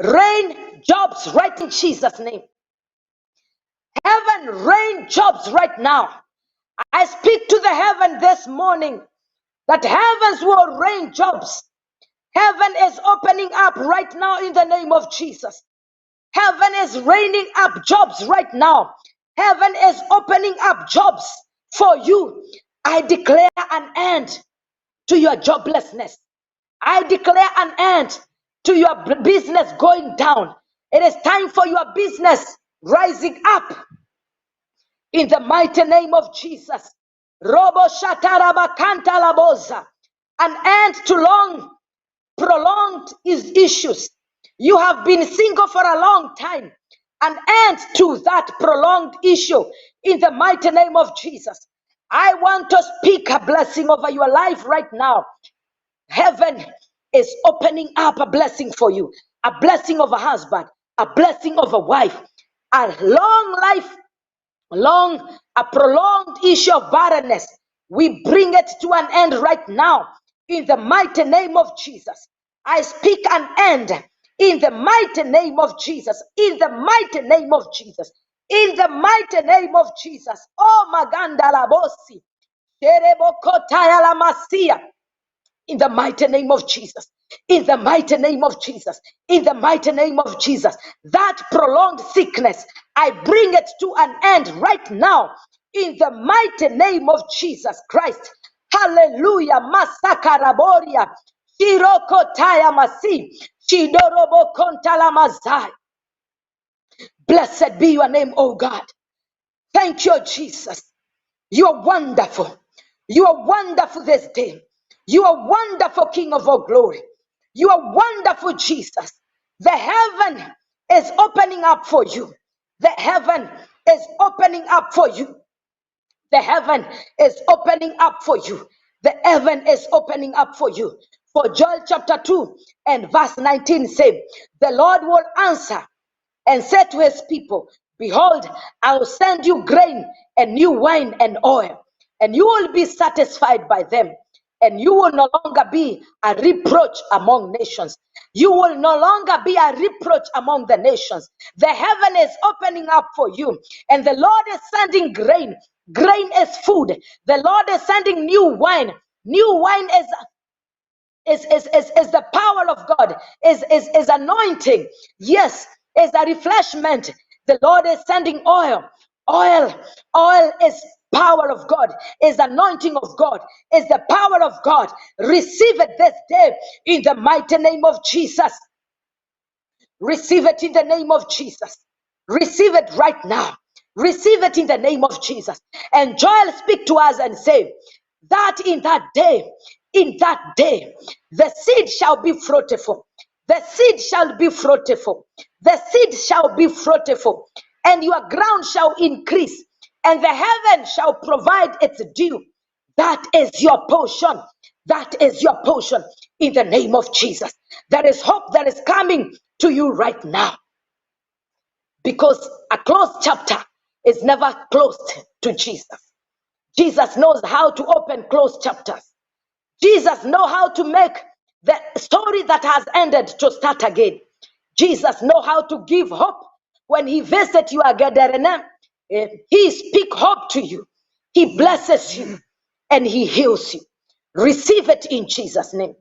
rain jobs right in Jesus' name. Heaven, rain jobs right now. I speak to the heaven this morning that heavens will rain jobs. Heaven is opening up right now in the name of Jesus. Heaven is raining up jobs right now. Heaven is opening up jobs for you. I declare an end to your joblessness. I declare an end to your business going down. It is time for your business rising up in the mighty name of Jesus. Robo shataraba kanta laboza. An end to prolonged issues. You have been single for a long time. An end to that prolonged issue in the mighty name of Jesus. I want to speak a blessing over your life right now. Heaven is opening up a blessing for you. A blessing of a husband, a blessing of a wife, a a prolonged issue of barrenness. We bring it to an end right now in the mighty name of Jesus. I speak an end in the mighty name of Jesus. In the mighty name of Jesus. In the mighty name of Jesus. Oh, Maganda Labosi. Sherebokotaya la Masia. In the mighty name of Jesus. In the mighty name of Jesus. In the mighty name of Jesus. That prolonged sickness, I bring it to an end right now. In the mighty name of Jesus Christ. Hallelujah. Masakaraboria. Shiroko taya masi. Shidorobo kontala mazai. Blessed be your name, oh God. Thank you, Jesus. You are wonderful. You are wonderful this day. You are wonderful, King of all glory. You are wonderful, Jesus. The heaven is opening up for you. The heaven is opening up for you. The heaven is opening up for you. The heaven is opening up for you. For Joel chapter 2 and verse 19 say, the Lord will answer and said to his people, behold, I will send you grain and new wine and oil, and you will be satisfied by them, and you will no longer be a reproach among nations. You will no longer be a reproach among the nations. The heaven is opening up for you, and the Lord is sending grain. Grain is food. The Lord is sending new wine. New wine is the power of God, is anointing. Yes, is a refreshment. The Lord is sending oil. Oil is power of God, is anointing of God, is the power of God. Receive it this day in the mighty name of Jesus. Receive it in the name of Jesus. Receive it right now. Receive it in the name of Jesus. And Joel speak to us and say that in that day, the seed shall be fruitful. The seed shall be fruitful. The seed shall be fruitful. And your ground shall increase. And the heaven shall provide its due. That is your portion. That is your portion in the name of Jesus. There is hope that is coming to you right now. Because a closed chapter is never closed to Jesus. Jesus knows how to open closed chapters. Jesus knows how to make the story that has ended to start again. Jesus knows how to give hope. When he visits you again, he speaks hope to you. He blesses you and he heals you. Receive it in Jesus' name.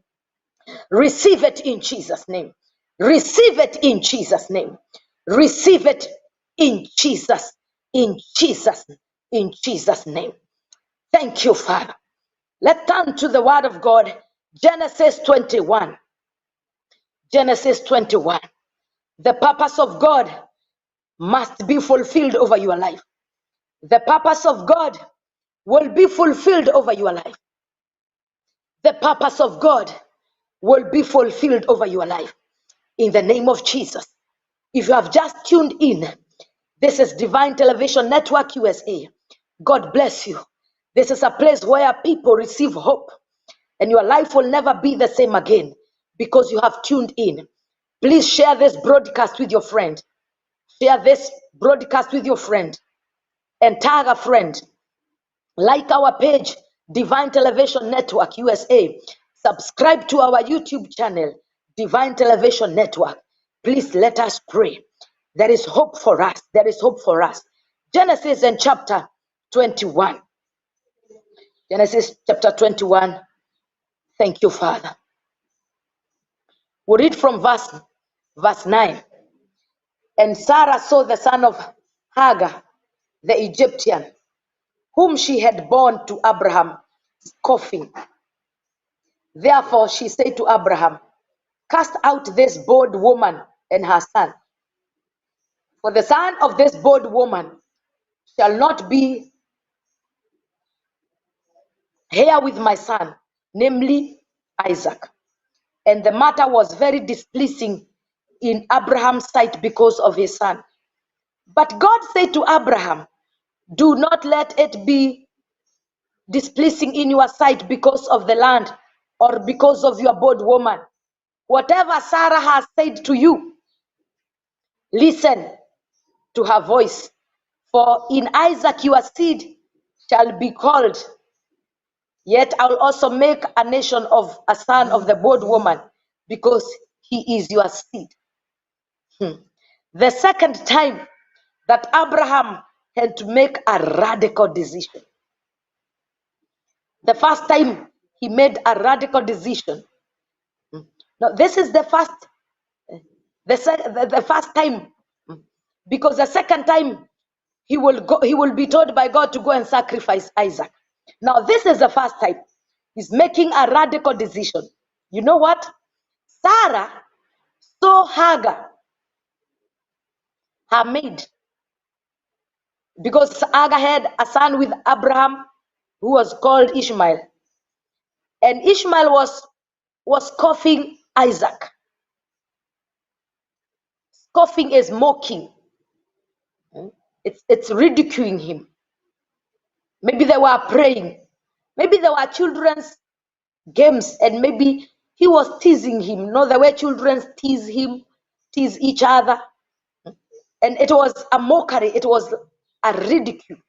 Receive it in Jesus' name. Receive it in Jesus' name. Receive it in Jesus' name. Thank you, Father. Let's turn to the word of God. Genesis 21. Genesis 21. The purpose of God must be fulfilled over your life. The purpose of God will be fulfilled over your life. The purpose of God will be fulfilled over your life. In the name of Jesus. If you have just tuned in, This is Divine Television Network USA. God bless you. This is a place where people receive hope, and your life will never be the same again because you have tuned in. Please share this broadcast with your friend. Share this broadcast with your friend and tag a friend. Like our page, Divine Television Network USA. Subscribe to our YouTube channel, Divine Television Network. Please let us pray. There is hope for us. There is hope for us. Genesis and chapter 21. Genesis chapter 21. Thank you, Father. We read from verse 9. And Sarah saw the son of Hagar, the Egyptian, whom she had borne to Abraham, scoffing. Therefore she said to Abraham, cast out this bold woman and her son. For the son of this bold woman shall not be heir with my son, namely Isaac. And the matter was very displeasing in Abraham's sight because of his son. But God said to Abraham, do not let it be displeasing in your sight because of the land or because of your bold woman. Whatever Sarah has said to you, listen to her voice. For in Isaac your seed shall be called. Yet I'll also make a nation of a son of the bold woman, because he is your seed. The second time that Abraham had to make a radical decision. The first time he made a radical decision. Now this is the first time, because the second time he will be told by God to go and sacrifice Isaac. Now this is the first time he's making a radical decision. You know what? Sarah saw Hagar, her maid, because Hagar had a son with Abraham who was called Ishmael, and Ishmael was scoffing Isaac. Scoffing is mocking. It's ridiculing him. Maybe they were praying. Maybe there were children's games, and maybe he was teasing him. You know the way children tease each other. And it was a mockery. It was a ridicule.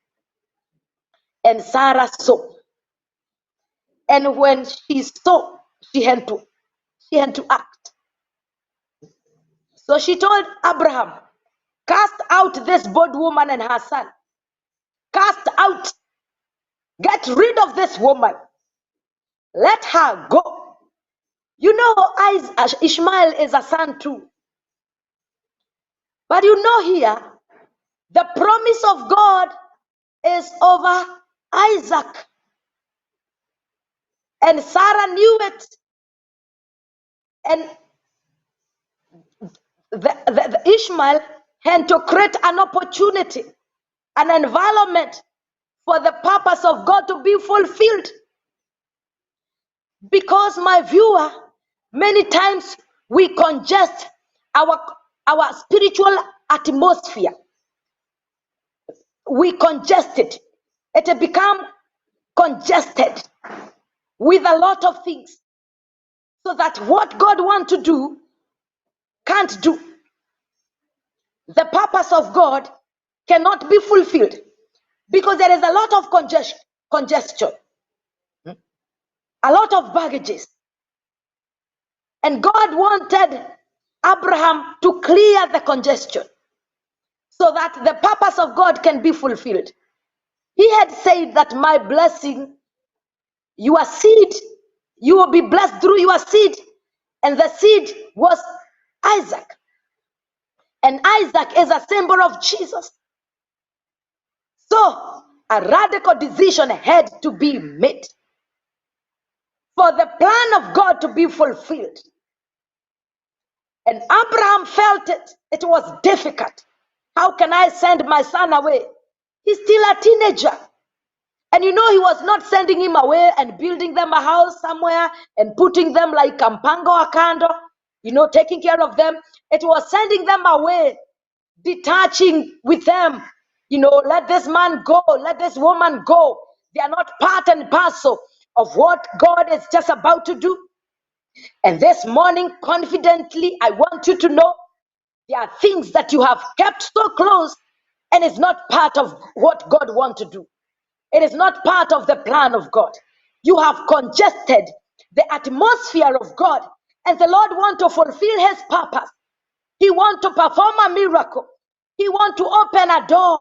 And Sarah saw. And when she saw, she had to act. So she told Abraham, cast out this bold woman and her son. Cast out. Get rid of this woman. Let her go. You know, Ishmael is a son too. But you know here, the promise of God is over Isaac. And Sarah knew it. And the Ishmael had to create an opportunity, an environment for the purpose of God to be fulfilled. Because, my viewer, many times we congest our spiritual atmosphere. We congest it. It has become congested with a lot of things, so that what God wants to do can't do. The purpose of God cannot be fulfilled because there is a lot of congestion, a lot of baggages. And God wanted Abraham to clear the congestion so that the purpose of God can be fulfilled. He had said that my blessing, your seed, you will be blessed through your seed. And the seed was Isaac. And Isaac is a symbol of Jesus. So a radical decision had to be made for the plan of God to be fulfilled. And Abraham felt it. It was difficult. How can I send my son away? He's still a teenager. And you know, he was not sending him away and building them a house somewhere and putting them like Kampango or Kando, you know, taking care of them. It was sending them away detaching with them. Let this man go, let this woman go. They are not part and parcel of what God is just about to do. And this morning, confidently, I want you to know there are things that you have kept so close, and it's not part of what God wants to do. It is not part of the plan of God. You have congested the atmosphere of God, and the Lord wants to fulfill his purpose. He wants to perform a miracle. He wants to open a door.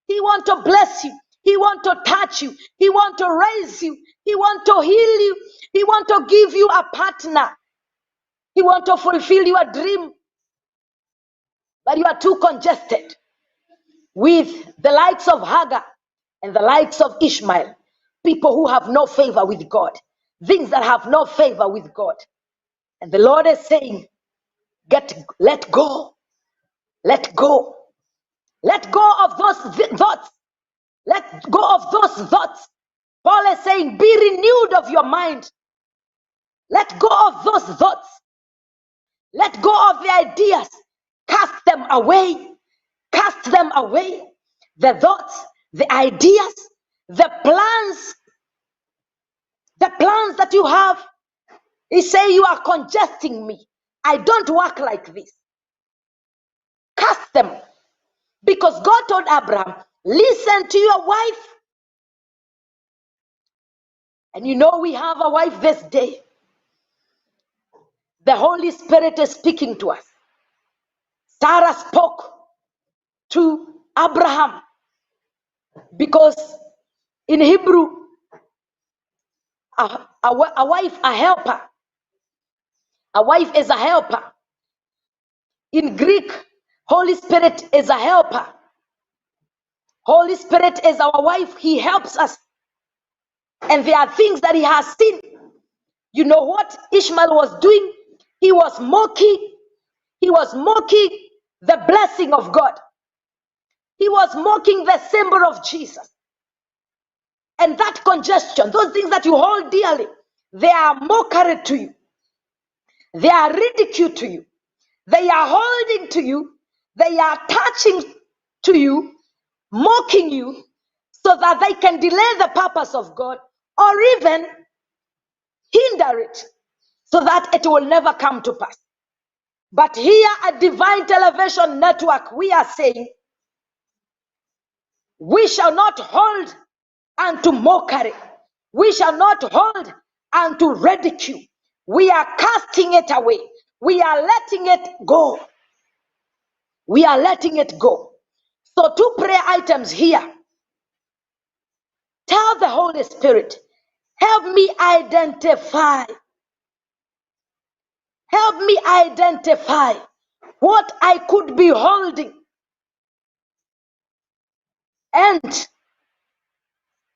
He wants to bless you. He wants to touch you. He wants to raise you. He wants to heal you. He wants to give you a partner. He wants to fulfill your dream. But you are too congested with the likes of Hagar and the likes of Ishmael, people who have no favor with God, things that have no favor with God. And the Lord is saying, let go, let go, let go of those thoughts, let go of those thoughts. Paul is saying, be renewed of your mind. Let go of those thoughts. Let go of the ideas. Cast them away. Cast them away. The thoughts, the ideas, the plans that you have. He say, you are congesting me. I don't work like this. Cast them. Because God told Abraham, listen to your wife. And we have a wife this day. The Holy Spirit is speaking to us. Sarah spoke to Abraham because in Hebrew, a wife, a helper. A wife is a helper. In Greek, Holy Spirit is a helper. Holy Spirit is our wife. He helps us. And there are things that he has seen. You know what Ishmael was doing? He was mocking. He was mocking the blessing of God. He was mocking the symbol of Jesus. And that congestion, those things that you hold dearly, they are mockery to you. They are ridicule to you. They are holding to you. They are touching to you, mocking you, so that they can delay the purpose of God or even hinder it so that it will never come to pass. But here at Divine Television Network, we are saying, we shall not hold unto mockery. We shall not hold unto ridicule. We are casting it away. We are letting it go. We are letting it go. So 2 prayer items here. Tell the Holy Spirit, help me identify. Help me identify what I could be holding. And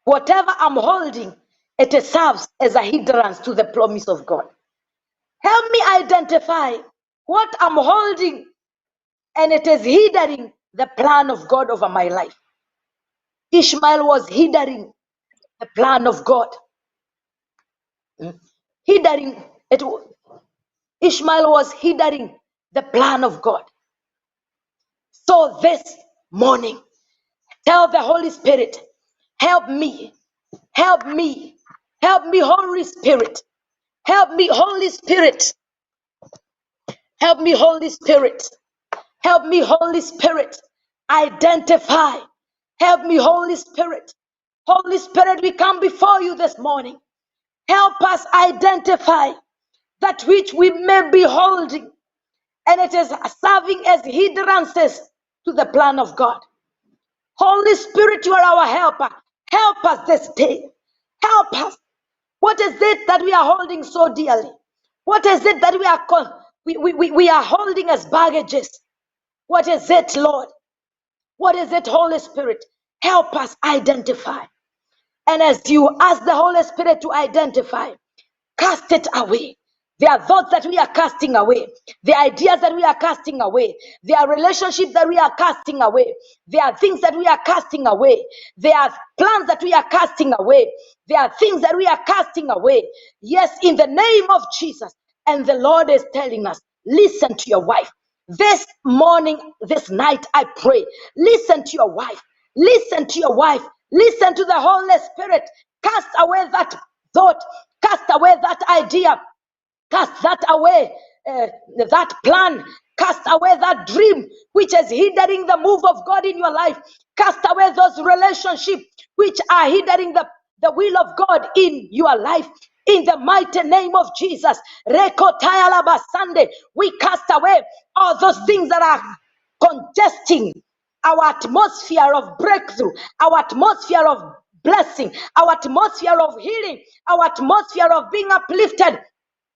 whatever I'm holding, it serves as a hindrance to the promise of God. Help me identify what I'm holding, and it is hindering the plan of God over my life. Ishmael was hindering the plan of God. Hindering it. Ishmael was hindering the plan of God. So this morning, tell the Holy Spirit, help me, help me, help me, Holy Spirit, help me, Holy Spirit, help me, Holy Spirit, help me, Holy Spirit, identify, help me, Holy Spirit. Holy Spirit, we come before you this morning. Help us identify that which we may be holding, and it is serving as hindrances to the plan of God. Holy Spirit, you are our helper. Help us this day. Help us. What is it that we are holding so dearly? What is it that we are holding as baggages? What is it, Lord? What is it, Holy Spirit? Help us identify. And as you ask the Holy Spirit to identify, cast it away. There are thoughts that we are casting away. There are ideas that we are casting away. There are relationships that we are casting away. There are things that we are casting away. There are plans that we are casting away. There are things that we are casting away. Yes, in the name of Jesus. And the Lord is telling us, listen to your wife. This morning, this night, I pray. Listen to your wife. Listen to your wife. Listen to the Holy Spirit. Cast away that thought. Cast away that idea. Cast that away, that plan. Cast away that dream which is hindering the move of God in your life. Cast away those relationships which are hindering the will of God in your life. In the mighty name of Jesus. Sunday, we cast away all those things that are congesting our atmosphere of breakthrough, our atmosphere of blessing, our atmosphere of healing, our atmosphere of being uplifted.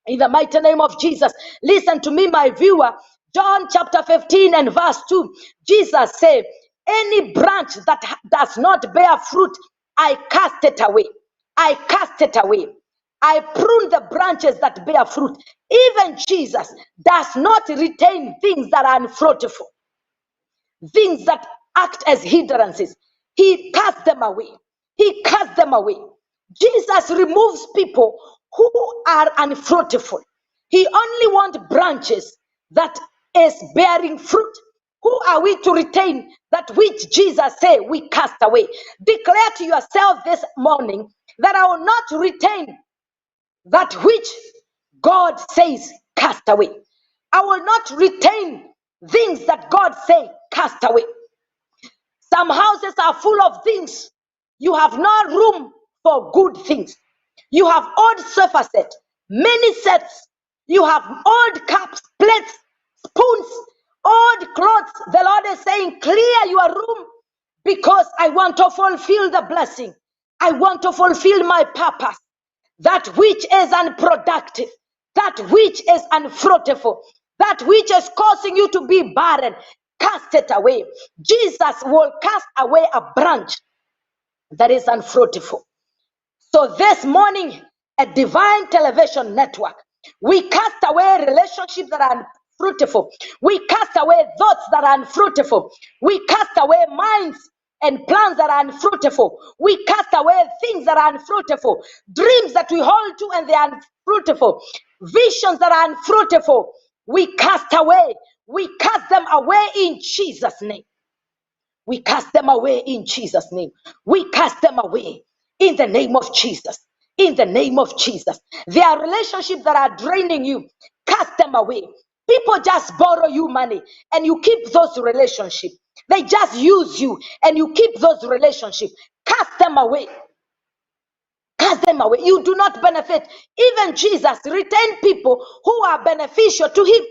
In the mighty name of Jesus. Listen to me, my viewer. John chapter 15 and verse 2. Jesus said, any branch that does not bear fruit, I cast it away. I cast it away. I prune the branches that bear fruit. Even Jesus does not retain things that are unfruitful, things that act as hindrances. He casts them away. He casts them away. Jesus removes people who are unfruitful. He only wants branches that is bearing fruit. Who are we to retain that which Jesus said we cast away? Declare to yourself this morning that I will not retain that which God says cast away. I will not retain things that God say cast away. Some houses are full of things. You have no room for good things. You have old sofa set, many sets. You have old cups, plates, spoons, old clothes. The Lord is saying, clear your room because I want to fulfill the blessing. I want to fulfill my purpose. That which is unproductive, that which is unfruitful, that which is causing you to be barren, cast it away. Jesus will cast away a branch that is unfruitful. So this morning, a divine television network, we cast away relationships that are unfruitful. We cast away thoughts that are unfruitful. We cast away minds and plans that are unfruitful. We cast away things that are unfruitful. Dreams that we hold to and they are unfruitful. Visions that are unfruitful. We cast away. We cast them away in Jesus' name. We cast them away in Jesus' name. We cast them away in the name of Jesus. In the name of Jesus. There are relationships that are draining you. Cast them away. People just borrow you money and you keep those relationships. They just use you and you keep those relationships. Cast them away. Cast them away. You do not benefit. Even Jesus retained people who are beneficial to him.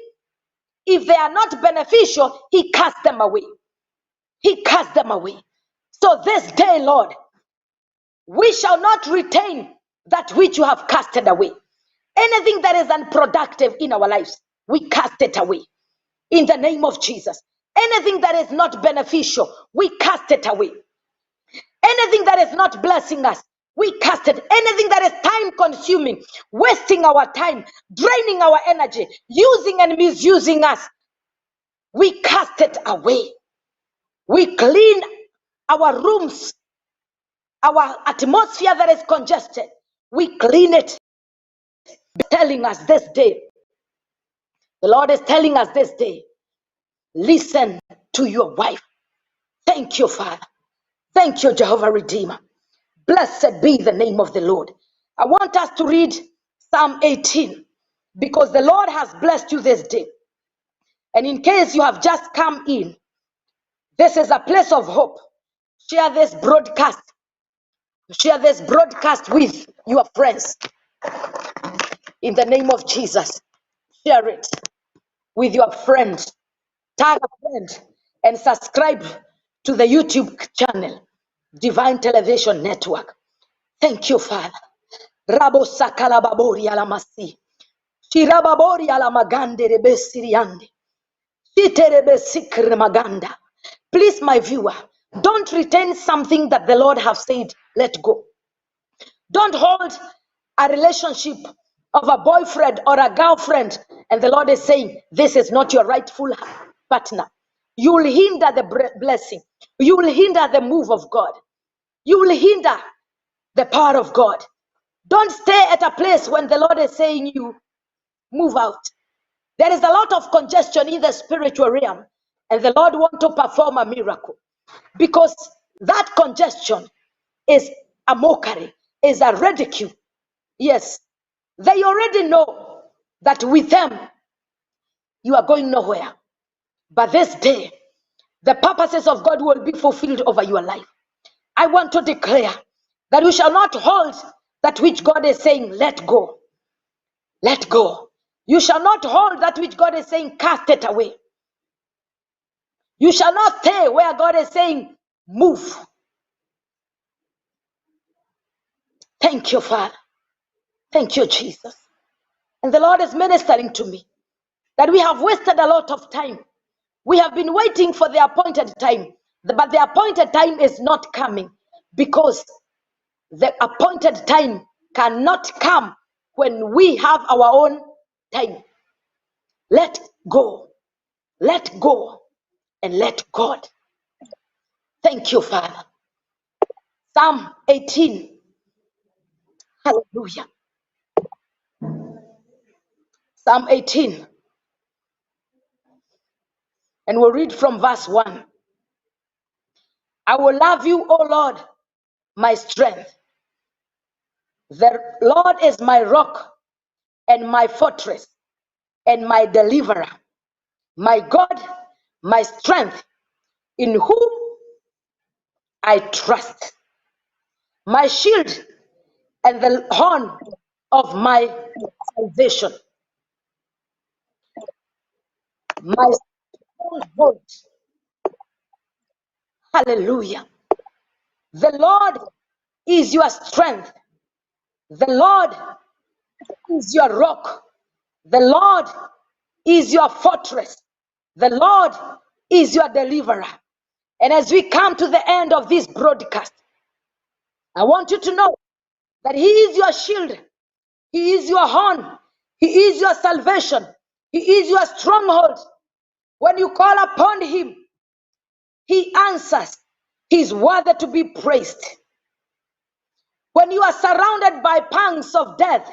If they are not beneficial, he cast them away. He cast them away. So this day, Lord, we shall not retain that which you have casted away. Anything that is unproductive in our lives, we cast it away. In the name of Jesus. Anything that is not beneficial, we cast it away. Anything that is not blessing us, we cast it. Anything that is time consuming, wasting our time, draining our energy, using and misusing us, we cast it away. We clean our rooms, our atmosphere that is congested. We clean it. Telling us this day, the Lord is telling us this day, listen to your wife. Thank you, Father. Thank you, Jehovah Redeemer. Blessed be the name of the Lord. I want us to read Psalm 18 because the Lord has blessed you this day. And in case you have just come in, this is a place of hope. Share this broadcast. Share this broadcast with your friends. In the name of Jesus, share it with your friends. Tag a friend and subscribe to the YouTube channel, Divine Television Network. Thank you, Father. Rabo sakala babori alamasi. Shirababori alamagande rebesiriande. Shiterebesikre maganda. Please, my viewer, don't retain something that the Lord have said, let go. Don't hold a relationship of a boyfriend or a girlfriend and the Lord is saying, this is not your rightful partner. You will hinder the blessing. You will hinder the move of God. You will hinder the power of God. Don't stay at a place when the Lord is saying you, move out. There is a lot of congestion in the spiritual realm, and the Lord wants to perform a miracle because that congestion is a mockery, is a ridicule. Yes, they already know that with them you are going nowhere. But this day, the purposes of God will be fulfilled over your life. I want to declare that you shall not hold that which God is saying, let go. Let go. You shall not hold that which God is saying, cast it away. You shall not stay where God is saying, move. Thank you, Father. Thank you, Jesus. And the Lord is ministering to me that we have wasted a lot of time. We have been waiting for the appointed time, but the appointed time is not coming because the appointed time cannot come when we have our own time. Let go, and let God. Thank you, Father. Psalm 18. Hallelujah. Psalm 18. And we'll read from verse 1. I will love you, O Lord, my strength. The Lord is my rock and my fortress and my deliverer, my God, my strength, in whom I trust, my shield and the horn of my salvation, my stronghold. Hallelujah. The Lord is your strength. The Lord is your rock. The Lord is your fortress. The Lord is your deliverer. And as we come to the end of this broadcast, I want you to know that He is your shield. He is your horn. He is your salvation. He is your stronghold. When you call upon Him, He answers. He is worthy to be praised. When you are surrounded by pangs of death,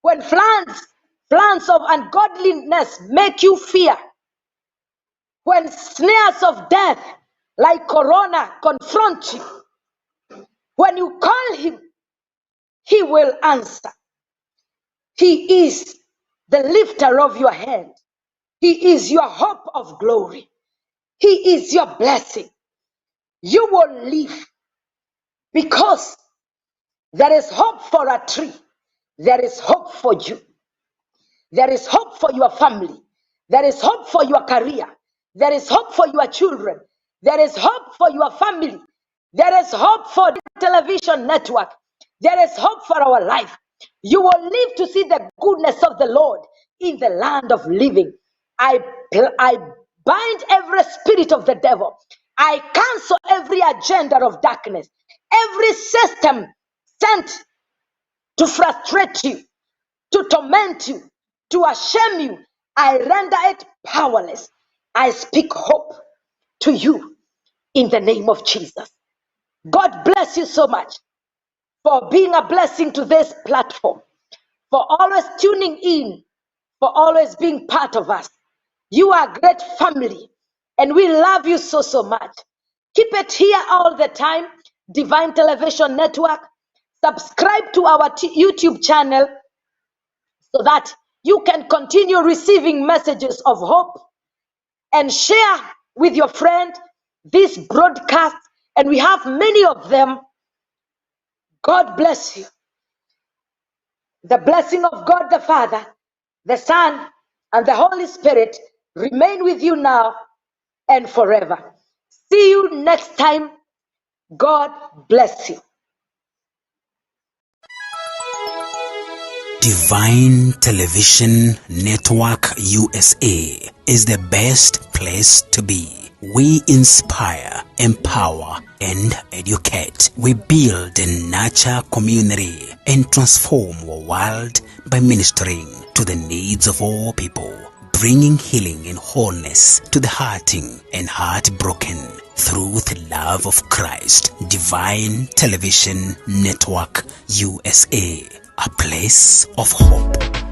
when plans of ungodliness make you fear, when snares of death like corona confront you, when you call Him, He will answer. He is the lifter of your head. He is your hope of glory. He is your blessing. You will live because there is hope for a tree. There is hope for you. There is hope for your family. There is hope for your career. There is hope for your children. There is hope for your family. There is hope for the television network. There is hope for our life. You will live to see the goodness of the Lord in the land of living. I bind every spirit of the devil. I cancel every agenda of darkness. Every system sent to frustrate you, to torment you, to shame you, I render it powerless. I speak hope to you in the name of Jesus. God bless you so much for being a blessing to this platform, for always tuning in, for always being part of us. You are a great family, and we love you so, so much. Keep it here all the time, Divine Television Network. Subscribe to our YouTube channel so that you can continue receiving messages of hope, and share with your friend this broadcast. And we have many of them. God bless you. The blessing of God the Father, the Son, and the Holy Spirit remain with you now and forever. See you next time. God bless you. Divine Television Network USA is the best place to be. We inspire, empower, and educate. We build and nurture community and transform our world by ministering to the needs of all people, bringing healing and wholeness to the hurting and heartbroken through the love of Christ. Divine Television Network USA, a place of hope.